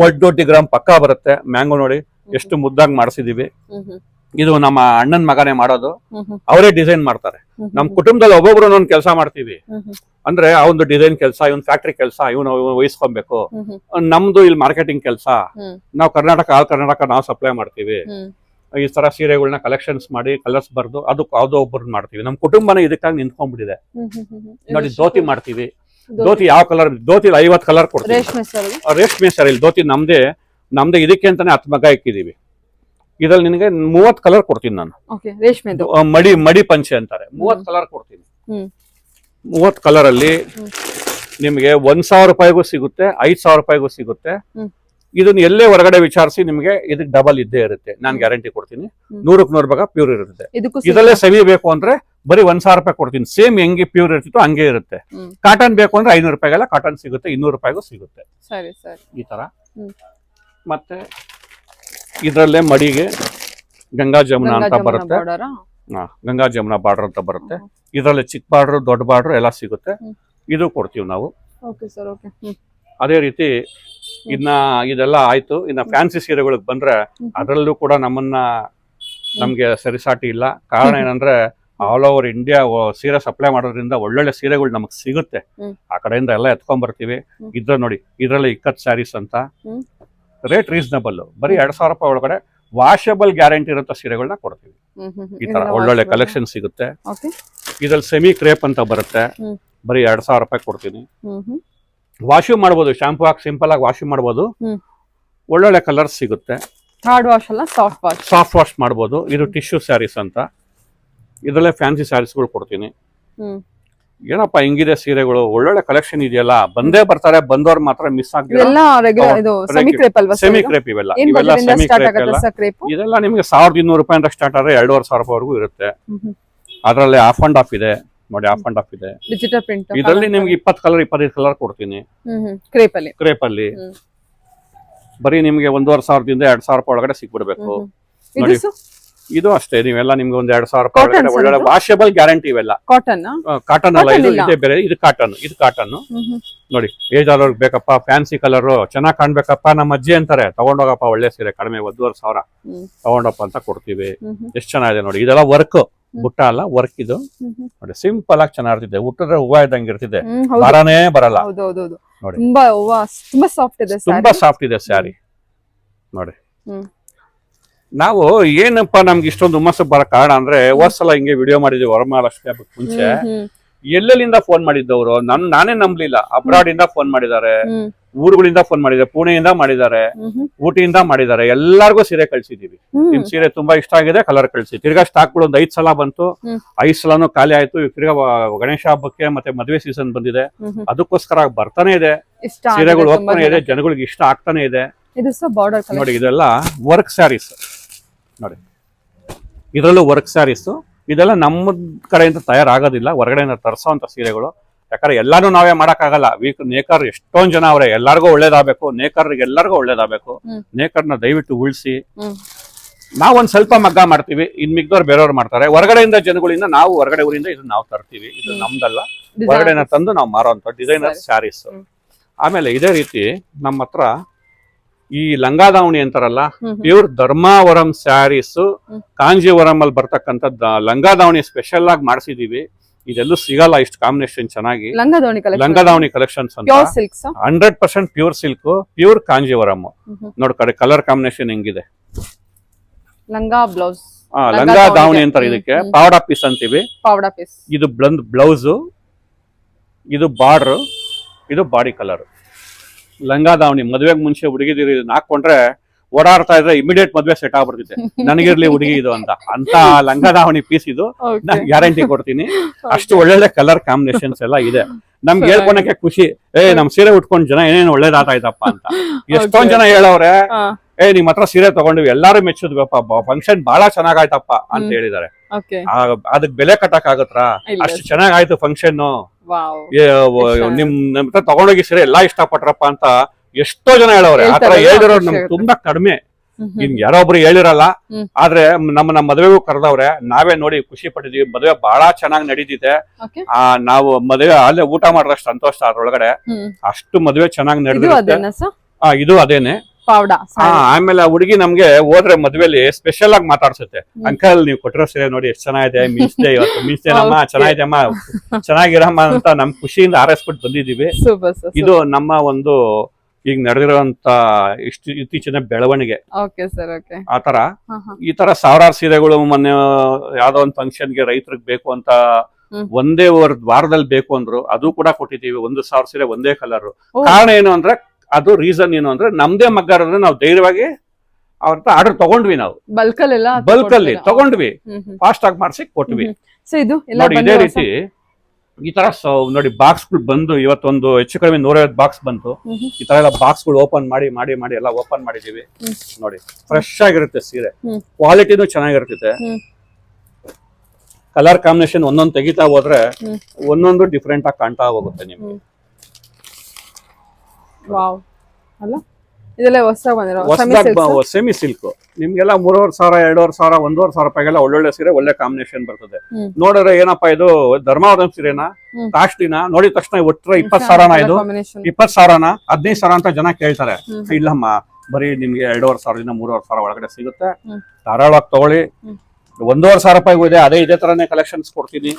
1 ಗ್ರಾಮ್ ಪಕ್ಕಾ ಬರುತ್ತೆ. ಮ್ಯಾಂಗೋ ನೋಡಿ ಎಷ್ಟು ಮುದ್ದಾಗಿ ಮಾಡಿಸಿದೀವಿ. ಇದು ನಮ್ಮ ಅಣ್ಣನ ಮಗನೇ ಮಾಡೋದು, ಅವರೇ ಡಿಸೈನ್ ಮಾಡ್ತಾರೆ. ನಮ್ ಕುಟುಂಬದಲ್ಲಿ ಒಬ್ಬೊಬ್ರು ಒಂದೊಂದು ಕೆಲಸ ಮಾಡ್ತೀವಿ. ಅಂದ್ರೆ ಅವನು ಡಿಸೈನ್ ಕೆಲಸ, ಇವನ್ ಫ್ಯಾಕ್ಟ್ರಿ ಕೆಲಸ, ಇವನು ವಹಿಸ್ಕೊಬೇಕು. ನಮ್ದು ಇಲ್ಲಿ ಮಾರ್ಕೆಟಿಂಗ್ ಕೆಲಸ. ನಾವು ಕರ್ನಾಟಕ ನಾವು ಸಪ್ಲೈ ಮಾಡ್ತೀವಿ. ಈ ತರ ಸೀರೆಗಳನ್ನ ಕಲೆಕ್ಷನ್ಸ್ ಮಾಡಿ ಕಲರ್ಸ್ ಬರ್ದು ಅದು ಯಾವ್ದೋ ಒಬ್ಬರು ಮಾಡ್ತೀವಿ. ನಮ್ ಕುಟುಂಬನೇ ಇದಕ್ಕಾಗಿ ನಿಂತ್ಕೊಂಡ್ಬಿಟ್ಟಿದೆ. ನೋಡಿ ಧೋತಿ ಮಾಡ್ತೀವಿ. ಧೋತಿ ಯಾವ ಕಲರ್, ಧೋತಿ 50 ಕಲರ್ ಕೊಡ್ತೀವಿ. ರೇಷ್ಮೆ ಸರ್, ಇಲ್ಲಿ ಧೋತಿ ನಮ್ದೇ ಇದಕ್ಕೆ ಅಂತಾನೆ 10 ಮಗ್ಗ ಇಕ್ಕಿದೀವಿ. ಇದ್ರಲ್ಲಿ ನಿನಗೆ 30 ಕಲರ್ ಕೊಡ್ತೀನಿ ನಾನು. ಮಡಿ ಪಂಚೆ ಅಂತಾರೆ. 30 ಕಲರ್ ಕೊಡ್ತೀನಿ. 30 ಕಲರ್ ಅಲ್ಲಿ ನಿಮಗೆ 1,000 ರೂಪಾಯಿಗೂ ಸಿಗುತ್ತೆ, 5,000 ರೂಪಾಯಿಗೂ ಸಿಗುತ್ತೆ. ಇದನ್ನ ಎಲ್ಲೇ ಹೊರಗಡೆ ವಿಚಾರಿಸಿ ನಿಮಗೆ ಇದಕ್ಕೆ ಡಬಲ್ ಇದ್ದೇ ಇರುತ್ತೆ, ನಾನು ಗ್ಯಾರಂಟಿ ಕೊಡ್ತೀನಿ. 100ಕ್ಕೆ 100 ಭಾಗ ಪ್ಯೂರ್ ಇರುತ್ತೆ. ಇದರಲ್ಲೇ ಸೆಮಿ ಬೇಕು ಅಂದ್ರೆ ಬರೀ 1,000 ರೂಪಾಯಿ ಕೊಡ್ತೀನಿ. ಸೇಮ್ ಹೆಂಗೆ ಪ್ಯೂರ್ ಇರ್ತಿತ್ತು ಹಂಗೆ ಇರುತ್ತೆ. ಕಾಟನ್ ಬೇಕು ಅಂದ್ರೆ 500 ರೂಪಾಯಿಗೆಲ್ಲ ಕಾಟನ್ ಸಿಗುತ್ತೆ, 200 ರೂಪಾಯಿಗೂ ಸಿಗುತ್ತೆ. ಸರಿ ಸರಿ. ಈ ತರ. ಮತ್ತೆ ಇದರಲ್ಲೇ ಮಡಿಗೆ ಗಂಗಾ ಜಮುನಾ ಅಂತ ಬರುತ್ತೆ. ಗಂಗಾ ಜಮುನಾ ಬಾರ್ಡರ್ ಅಂತ ಬರುತ್ತೆ. ಇದರಲ್ಲಿ ಚಿಕ್ಕ ಬಾರ್ಡರ್, ದೊಡ್ಡ ಬಾರ್ಡರ್ ಎಲ್ಲ ಸಿಗುತ್ತೆ. ಇದು ಕೊಡ್ತೀವಿ ನಾವು. ಅದೇ ರೀತಿ ಇನ್ನ ಇದೆಲ್ಲ ಆಯ್ತು. ಇನ್ನ ಫ್ಯಾನ್ಸಿ ಸೀರೆಗಳಿಗೆ ಬಂದ್ರೆ ಅದರಲ್ಲೂ ಕೂಡ ನಮ್ಗೆ ಸರಿಸಾಟಿ ಇಲ್ಲ. ಕಾರಣ ಏನಂದ್ರೆ ಆಲ್ ಓವರ್ ಇಂಡಿಯಾ ಸೀರೆ ಸಪ್ಲೈ ಮಾಡೋದ್ರಿಂದ ಒಳ್ಳೊಳ್ಳೆ ಸೀರೆಗಳು ನಮಗ್ ಸಿಗುತ್ತೆ. ಆ ಕಡೆಯಿಂದ ಎಲ್ಲ ಎತ್ಕೊಂಡ್ ಬರ್ತೀವಿ. ಇದ್ರ ನೋಡಿ, ಇದ್ರಲ್ಲಿ ಇಕ್ಕತ್ ಸ್ಯಾರೀಸ್ ಅಂತ, ರೇಟ್ ರೀಸನಬಲ್, ಬರೀ 2,000 ರೂಪಾಯಿ ಒಳಗಡೆ ವಾಷಬಲ್ ಗ್ಯಾರಂಟಿ ಇರೋ ಸೀರೆಗಳನ್ನ ಕೊಡ್ತೀವಿ. ಈ ತರ ಒಳ್ಳೊಳ್ಳೆ ಕಲೆಕ್ಷನ್ ಸಿಗುತ್ತೆ. ಇದ್ರಲ್ಲಿ ಸೆಮಿ ಕ್ರೇಪ್ ಅಂತ ಬರುತ್ತೆ, ಬರೀ 2,000 ರೂಪಾಯಿ ಕೊಡ್ತೀನಿ. ವಾಶ್ ಮಾಡ್ಬೋದು, ಶಾಂಪೂ ಹಾಕಿ ಸಿಂಪಲ್ ಆಗಿ ವಾಶ್ ಮಾಡ್ಬೋದು. ಒಳ್ಳೊಳ್ಳೆ ಕಲರ್ಸ್ ಸಿಗುತ್ತೆ. ಹಾರ್ಡ್ ವಾಶ್ ಅಲ್ಲ, ಸಾಫ್ಟ್ ವಾಶ್ ಮಾಡ್ಬೋದು. ಇದು ಟಿಶ್ಯೂ ಸ್ಯಾರೀಸ್ ಅಂತ, ಇದರಲ್ಲೇ ಫ್ಯಾನ್ಸಿ ಸ್ಯಾರೀಸ್ಗಳು ಕೊಡ್ತೀನಿ. ಏನಪ್ಪಾ ಹಿಂಗಿದೆ ಸೀರೆಗಳು, ಒಳ್ಳೊಳ್ಳೆ ಕಲೆಕ್ಷನ್ ಇದೆಯಲ್ಲ, ಬಂದೇ ಬರ್ತಾರೆ, ಬಂದವ್ರು ಮಾತ್ರ ಮಿಸ್ ಆಗಿಲ್ಲ. ಸೆಮಿ ಕ್ರೇಪ್ ಇವೆಲ್ಲ ಸೆಮಿ ಕ್ರೇಪ್ ಎಲ್ಲ. ಇದೆಲ್ಲ ನಿಮ್ಗೆ 1,200 ರೂಪಾಯಿಂದ ಸ್ಟಾರ್ಟ್ ಆದ್ರೆ 2,500 ರೂಪಾಯಿವರೆಗೂ ಇರುತ್ತೆ. ಅದರಲ್ಲಿ ಆಫ್ ಅಂಡ್ ಆಫ್ ಇದೆ ನೋಡಿ, ಆಫ್ ಅಂಡ್ ಆಫ್ ಇದೆ. Digital print. ಇದರಲ್ಲಿ ನಿಮ್ಗೆ 20 ಕಲರ್ 25 ಕಲರ್ ಕೊಡ್ತೀನಿ ಕ್ರೇಪ್ ಅಲ್ಲಿ. ಬರೀ ನಿಮ್ಗೆ 1,500ದಿಂದ 2,000 ರೂಪಾಯಿ ಒಳಗಡೆ ಸಿಕ್ಬಿಡ್ಬೇಕು ನೋಡಿ. ಇದು ಅಷ್ಟೇ, ನೀವೆಲ್ಲ ನಿಮ್ಗೆ 1,000-2,000 ರೂಪಾಯಿ ಒಳ್ಳೆ ವಾಷಬಲ್ ಗ್ಯಾರಂಟಿ. ಇವೆಲ್ಲ ಕಾಟನ್ ಅಲ್ಲ, ಇದು ಇದೇ ಬೇರೆ. ಇದು ಕಾಟನ್ ನೋಡಿ. ಏಜ್ ಆದವ್ರಿಗೆ ಬೇಕಪ್ಪ ಫ್ಯಾನ್ಸಿ ಕಲರ್ ಚೆನ್ನಾಗ್ ಕಾಣ್ಬೇಕಪ್ಪ, ನಮ್ಮ ಅಜ್ಜಿ ಅಂತಾರೆ, ತಗೊಂಡೋಗಪ್ಪ ಒಳ್ಳೆ ಸೀರೆ ಕಡಿಮೆ 1,500 ತಗೊಂಡಪ್ಪ ಅಂತ ಕೊಡ್ತೀವಿ. ಎಷ್ಟ್ ಚೆನ್ನಾಗಿದೆ ನೋಡಿ. ಇದೆಲ್ಲ ವರ್ಕ್, ಬುಟ್ಟ ಅಲ್ಲ, ವರ್ಕ್. ಇದು ನೋಡಿ, ಸಿಂಪಲ್ ಆಗಿ ಚೆನ್ನಾಗಿರ್ತಿದೆ. ಹುಟ್ಟಿದ್ರೆ ಹೂವ ಇದ್ದಂಗೆ ಇರ್ತಿದೆ, ಬರನೇ ಬರಲ್ಲ ನೋಡಿ. ತುಂಬಾ ಸಾಫ್ಟ್ ಇದೆ ಸ್ಯಾರಿ ನೋಡಿ. ನಾವು ಏನಪ್ಪಾ ನಮ್ಗೆ ಇಷ್ಟೊಂದು ಹುಮ್ಮಸ್ಸು ಬರೋ ಕಾರಣ ಅಂದ್ರೆ, ಹೋದ್ಸಲ ಹಿಂಗೆ ವಿಡಿಯೋ ಮಾಡಿದ್ವಿ ವರಮಹಾಲಕ್ಷ್ಮಿ ಹಬ್ಬಕ್ಕೆ ಮುಂಚೆ. ಎಲ್ಲೆಲ್ಲಿಂದ ಫೋನ್ ಮಾಡಿದ್ದವರು ನಾನೇ ನಂಬ್ಲಿಲ್ಲ. ಅಬ್ರಾಡ್ ಇಂದ ಫೋನ್ ಮಾಡಿದ್ದಾರೆ, ಊರುಗಳಿಂದ ಫೋನ್ ಮಾಡಿದ್ದಾರೆ, ಪುಣೆಯಿಂದ ಮಾಡಿದ್ದಾರೆ, ಊಟಿಯಿಂದ ಮಾಡಿದ್ದಾರೆ. ಎಲ್ಲಾರ್ಗು ಸೀರೆ ಕಳ್ಸಿದೀವಿ. ನಿಮ್ ಸೀರೆ ತುಂಬಾ ಇಷ್ಟ ಆಗಿದೆ, ಕಲರ್ ಕಳ್ಸಿ. ತಿರ್ಗಾ ಸ್ಟಾಕ್ಗಳು ಒಂದು 5 ಸಲ ಬಂತು, 5 ಸಲನು ಖಾಲಿ ಆಯ್ತು. ತಿರ್ಗಾ ಗಣೇಶ ಹಬ್ಬಕ್ಕೆ ಮತ್ತೆ ಮದುವೆ ಸೀಸನ್ ಬಂದಿದೆ, ಅದಕ್ಕೋಸ್ಕರ ಬರ್ತಾನೆ ಇದೆ, ಸೀರೆಗಳು ಹೋಗ್ತಾನೆ ಇದೆ, ಜನಗಳಿಗೆ ಇಷ್ಟ ಆಗ್ತಾನೆ ಇದೆ ನೋಡಿ. ಇದೆಲ್ಲ ವರ್ಕ್ ಸ್ಯಾರೀಸ್ ನೋಡಿ, ಇದರಲ್ಲೂ ವರ್ಕ್ ಸ್ಯಾರೀಸ್. ಇದೆಲ್ಲ ನಮ್ಮ ಕಡೆಯಿಂದ ತಯಾರಾಗೋದಿಲ್ಲ, ಹೊರಗಡೆಯಿಂದ ತರಿಸೋಂತ ಸೀರೆಗಳು. ಯಾಕಂದ್ರೆ ಎಲ್ಲಾನು ನಾವೇ ಮಾಡಕ್ಕಾಗಲ್ಲ. ನೇಕರ್ ಎಷ್ಟೊಂದ್ ಜನ ಅವ್ರೆ, ಎಲ್ಲಾರ್ಗು ಒಳ್ಳೇದಾಗಬೇಕು, ನೇಕರ್ಗೆ ಎಲ್ಲರಿಗೂ ಒಳ್ಳೇದಾಗಬೇಕು. ನೇಕರ್ನ ದಯವಿಟ್ಟು ಉಳಿಸಿ. ನಾವೊಂದ್ ಸ್ವಲ್ಪ ಮಗ್ಗ ಮಾಡ್ತೀವಿ, ಇನ್ ಮಿಗ್ದವ್ರು ಬೇರೆಯವ್ರು ಮಾಡ್ತಾರೆ. ಹೊರಗಡೆಯಿಂದ ಜನಗಳಿಂದ ನಾವು, ಹೊರಗಡೆ ಊರಿಂದ ಇದನ್ನ ನಾವು ತರ್ತೀವಿ. ಇದು ನಮ್ದಲ್ಲ, ಹೊರಗಡೆನ ತಂದು ನಾವು ಮಾರೋಂತ ಡಿಸೈನರ್ ಸ್ಯಾರೀಸ್. ಆಮೇಲೆ ಇದೇ ರೀತಿ ನಮ್ಮ ಹತ್ರ ಈ ಲಂಗಾದಾವಣಿ ಅಂತಾರಲ್ಲ, ಪ್ಯೂರ್ ಧರ್ಮಾವರಂ ಸ್ಯಾರೀಸ್, ಕಾಂಜೀವರಂ ಅಲ್ಲಿ ಬರ್ತಕ್ಕಂಥ ಲಂಗಾದಾವಣಿ ಸ್ಪೆಷಲ್ ಆಗಿ ಮಾಡಿಸಿದೀವಿ. ಇದೆಲ್ಲೂ ಸಿಗಲ್ಲ ಇಷ್ಟು ಕಾಂಬಿನೇಷನ್ ಚೆನ್ನಾಗಿ. ಲಂಗಾದಾವಣಿ ಕಲೆಕ್ಷನ್ಸ್ ಅಂತ 100% ಪ್ಯೂರ್ ಸಿಲ್ಕ್, ಪ್ಯೂರ್ ಕಾಂಜೀವರಂ ನೋಡಿ. ಕಲರ್ ಕಾಂಬಿನೇಷನ್ ಹೆಂಗಿದೆ. ಲಂಗಾದಾವಣಿ ಅಂತಾರೆ ಇದಕ್ಕೆ. ಪಾವಡಾ ಪೀಸ್ ಅಂತೀವಿ. ಇದು ಬ್ಲೌಸ್, ಇದು ಬಾರ್ಡರ್, ಇದು ಬಾಡಿ ಕಲರ್. ಲಂಗಾದಾವಣಿ ಮದುವೆಗೆ ಮುಂಚೆ ಹುಡುಗಿದಿರಿ ಇದನ್ನ ಹಾಕೊಂಡ್ರೆ ಓಡಾಡ್ತಾ ಇದ್ರೆ ಇಮಿಡಿಯೇಟ್ ಮದ್ವೆ ಸೆಟ್ ಆಗ್ಬಿಡ್ತಿದೆ. ನನಗಿರ್ಲಿ ಹುಡುಗಿ ಇದು ಅಂತ ಲಂಗಾದಾವಣಿ ಪೀಸ್ ಇದು. ನಾನು ಗ್ಯಾರಂಟಿ ಕೊಡ್ತೀನಿ. ಅಷ್ಟು ಒಳ್ಳೊಳ್ಳೆ ಕಲರ್ ಕಾಂಬಿನೇಷನ್ಸ್ ಎಲ್ಲ ಇದೆ. ನಮ್ಗೆ ಹೇಳ್ಕೊಳಕ್ಕೆ ಖುಷಿ. ನಮ್ ಸೀರೆ ಉಟ್ಕೊಂಡ್ ಜನ ಏನೇನು ಒಳ್ಳೇದಾಯ್ತಪ್ಪ ಅಂತ ಎಷ್ಟೊಂದ್ ಜನ ಹೇಳವ್ರೆ. ನಿಮ್ ಹತ್ರ ಸೀರೆ ತಗೊಂಡಿವಿ, ಎಲ್ಲಾರು ಮೆಚ್ಚಿದ್ವಪ್ಪ, ಫಂಕ್ಷನ್ ಬಹಳ ಚೆನ್ನಾಗಾಯ್ತಪ್ಪ ಅಂತ ಹೇಳಿದಾರೆ. ಅದಕ್ ಬೆಲೆ ಕಟ್ಟಕ್ ಆಗತ್ರ? ಅಷ್ಟು ಚೆನ್ನಾಗಾಯ್ತು ಫಂಕ್ಷನ್, ನಿಮ್ ಹತ್ರ ತಗೊಂಡೋಗಿ ಸೀರೆ ಎಲ್ಲಾ ಇಷ್ಟ ಪಟ್ರಪ್ಪ ಅಂತ ಎಷ್ಟೋ ಜನ ಹೇಳವ್ರೆ. ಆತರ ಹೇಳಿರೋರು ನಮ್ಗೆ ತುಂಬಾ ಕಡಿಮೆ. ಇನ್ ಯಾರೊಬ್ರು ಹೇಳಿರಲ್ಲ, ಆದ್ರೆ ನಮ್ಮ ಮದುವೆಗೂ ಕರೆದವ್ರೆ. ನಾವೇ ನೋಡಿ ಖುಷಿ ಪಟ್ಟಿದೀವಿ. ಮದುವೆ ಬಹಳ ಚೆನ್ನಾಗಿ ನಡೀತಿದೆ. ನಾವು ಮದುವೆ ಅಲ್ಲೇ ಊಟ ಮಾಡಿದಷ್ಟು ಸಂತೋಷ ಅದ್ರೊಳಗಡೆ. ಅಷ್ಟು ಮದುವೆ ಚೆನ್ನಾಗಿ ನಡೆದಿರುತ್ತೆ. ಇದು ಅದೇನೆ. ಆಮೇಲೆ ಆ ಹುಡುಗಿ ನಮ್ಗೆ ಹೋದ್ರೆ ಮದ್ವೆಲಿ ಸ್ಪೆಷಲ್ ಆಗಿ ಮಾತಾಡ್ಸುತ್ತೆ. ಅಂಕಲ್ ನೀವು ಕೊಟ್ಟಿರೋ ಸೀರೆ ನೋಡಿ ಎಷ್ಟು ಚೆನ್ನಾಗಿದೆ, ಮಿಂಚ್ದೆ ಇವತ್ತು ಮಿಂಚ್ದೇನಮ್ಮ, ಚೆನ್ನಾಗಿದೆ ಅಮ್ಮ, ಚೆನ್ನಾಗಿರಮ್ಮ ಅಂತ ನಮ್ ಖುಷಿಯಿಂದ ಹಾರೈಸ್ಬಿಟ್ಟು ಬಂದಿದೀವಿ. ಇದು ನಮ್ಮ ಒಂದು ಈಗ ನಡೆದಿರುವಂತ ಇತ್ತೀಚಿನ ಬೆಳವಣಿಗೆ. ಆತರ ಈ ತರ ಸಾವಿರಾರು ಸೀರೆಗಳು ಮೊನ್ನೆ ಯಾವ್ದೋ ಒಂದು ಫಂಕ್ಷನ್ಗೆ ರೈತರಿಗೆ ಬೇಕು ಅಂತ ಒಂದೇ ವಾರದಲ್ಲಿ ಬೇಕು ಅಂದ್ರು, ಅದು ಕೂಡ ಕೊಟ್ಟಿದ್ದೀವಿ. 1,000 ಸೀರೆ ಒಂದೇ ಕಲರ್. ಕಾರಣ ಏನು ಅಂದ್ರೆ, ಅದು ರೀಸನ್ ಏನು ಅಂದ್ರೆ, ನಮ್ದೇ ಮಗ್ಗಾರದ್ರೆ ನಾವು ಧೈರ್ಯವಾಗಿ ಅವ್ರ ಆರ್ಡರ್ ತಗೊಂಡ್ವಿ. ನಾವು ಬಲ್ಕ್ ಅಲ್ಲಿ ತಗೊಂಡ್ವಿ, ಫಾಸ್ಟ್ ಆಗಿ ಮಾಡಿಸಿ ಕೊಟ್ವಿ ನೋಡಿ. ಇದೇ ರೀತಿ ಈ ತರ ನೋಡಿ ಬಾಕ್ಸ್ಗಳು ಬಂದು ಇವತ್ತೊಂದು ಹೆಚ್ಚು ಕಡಿಮೆ 150 ಬಾಕ್ಸ್ ಬಂತು. ಈ ತರ ಎಲ್ಲ ಬಾಕ್ಸ್ಗಳು ಓಪನ್ ಮಾಡಿ ಮಾಡಿ ಮಾಡಿ ಎಲ್ಲ ಓಪನ್ ಮಾಡಿದೀವಿ. ನೋಡಿ ಫ್ರೆಶ್ ಆಗಿರುತ್ತೆ ಸೀರೆ, ಕ್ವಾಲಿಟಿನೂ ಚೆನ್ನಾಗಿರ್ತದೆ. ಕಲರ್ ಕಾಂಬಿನೇಷನ್ ಒಂದೊಂದು ತೆಗಿತಾ ಹೋದ್ರೆ ಒಂದೊಂದು ಡಿಫ್ರೆಂಟ್ ಆಗಿ ಕಾಣ್ತಾ ಹೋಗುತ್ತೆ ನಿಮ್ಗೆ. ವಾವ್ ಅಲ್ಲ, ಇದೆಲ್ಲ ಹೊಸದಾಗಿ ಬಂದಿರೋ ಸೆಮಿ ಸಿಲ್ಕ್ ನಿಮ್ಗೆಲ್ಲ 3,500 2,500 1,500 ರೂಪಾಯಿಗೆಲ್ಲ ಒಳ್ಳೊಳ್ಳೆ ಸೀರೆ ಒಳ್ಳೆ ಕಾಂಬಿನೇಷನ್ ಬರ್ತದೆ. ನೋಡಿದ್ರೆ ಏನಪ್ಪಾ ಇದು ಧರ್ಮಾವರಂ ಸೀರೆನಾ ಕಾಸ್ಟ್ಲಿನ ನೋಡಿದ ತಕ್ಷಣ ಒಟ್ಟರೆ 20,000 ಇದು 20,000 15,000 ಅಂತ ಜನ ಕೇಳ್ತಾರೆ. ಇಲ್ಲಮ್ಮ, ಬರೀ ನಿಮ್ಗೆ 2,500 3,500 ಒಳಗಡೆ ಸಿಗುತ್ತೆ. ಧಾರಾಳವಾಗಿ ತಗೊಳ್ಳಿ. 1,500 ರೂಪಾಯಿಗೂ ಇದೆ, ಇದೇ ತರನೇ ಕಲೆಕ್ಷನ್ಸ್ ಕೊಡ್ತೀನಿ.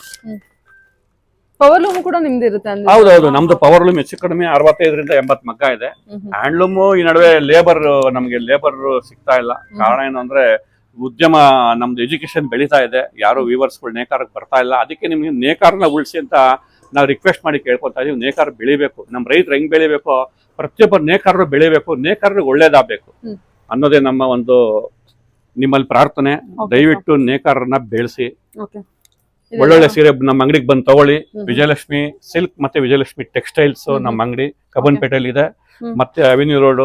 ಪವರ್ ಲೂಮ್ ಕೂಡ ನಿಮ್ದು ಇರುತ್ತೆ? ಹೌದೌದು, ನಮ್ದು ಪವರ್ ಲೂಮ್ ಹೆಚ್ಚು ಕಡಿಮೆ 65ರಿಂದ 80 ಮಗ್ಗ ಇದೆ. ಹ್ಯಾಂಡ್ಲೂಮ್ ಈ ನಡುವೆ ನಮ್ಗೆ ಲೇಬರ್ ಸಿಗ್ತಾ ಇಲ್ಲ. ಕಾರಣ ಏನು ಅಂದ್ರೆ ಉದ್ಯಮ ನಮ್ದು ಎಜುಕೇಶನ್ ಬೆಳೀತಾ ಇದೆ, ಯಾರು ವೀವರ್ಸ್ಗಳು ನೇಕಾರಕ್ಕೆ ಬರ್ತಾ ಇಲ್ಲ. ಅದಕ್ಕೆ ನಿಮ್ಗೆ ನೇಕಾರನ ಉಳಿಸಿ ಅಂತ ನಾವು ರಿಕ್ವೆಸ್ಟ್ ಮಾಡಿ ಕೇಳ್ಕೊತಾ ಇದೀವಿ. ನೇಕಾರ ಬೆಳಿಬೇಕು, ನಮ್ಮ ರೈತರು ಹೆಂಗ್ ಬೆಳಿಬೇಕು, ಪ್ರತಿಯೊಬ್ಬರು ನೇಕಾರರು ಬೆಳಿಬೇಕು, ನೇಕಾರರಿಗೆ ಒಳ್ಳೇದಾಗಬೇಕು ಅನ್ನೋದೇ ನಮ್ಮ ಒಂದು ನಿಮ್ಮಲ್ಲಿ ಪ್ರಾರ್ಥನೆ. ದಯವಿಟ್ಟು ನೇಕಾರರನ್ನ ಬೆಳೆಸಿ ಒಳ್ಳೊಳ್ಳೆ ಸೀರೆ ನಮ್ಮ ಅಂಗಡಿಗೆ ಬಂದು ತಗೊಳ್ಳಿ. ವಿಜಯಲಕ್ಷ್ಮಿ ಸಿಲ್ಕ್ ಮತ್ತೆ ವಿಜಯಲಕ್ಷ್ಮಿ ಟೆಕ್ಸ್ಟೈಲ್ಸ್ ನಮ್ಮ ಅಂಗಡಿ ಕಬ್ಬನ್ಪೇಟೆಯಲ್ಲಿ ಇದೆ, ಮತ್ತೆ ಅವಿನ್ಯೂ ರೋಡ್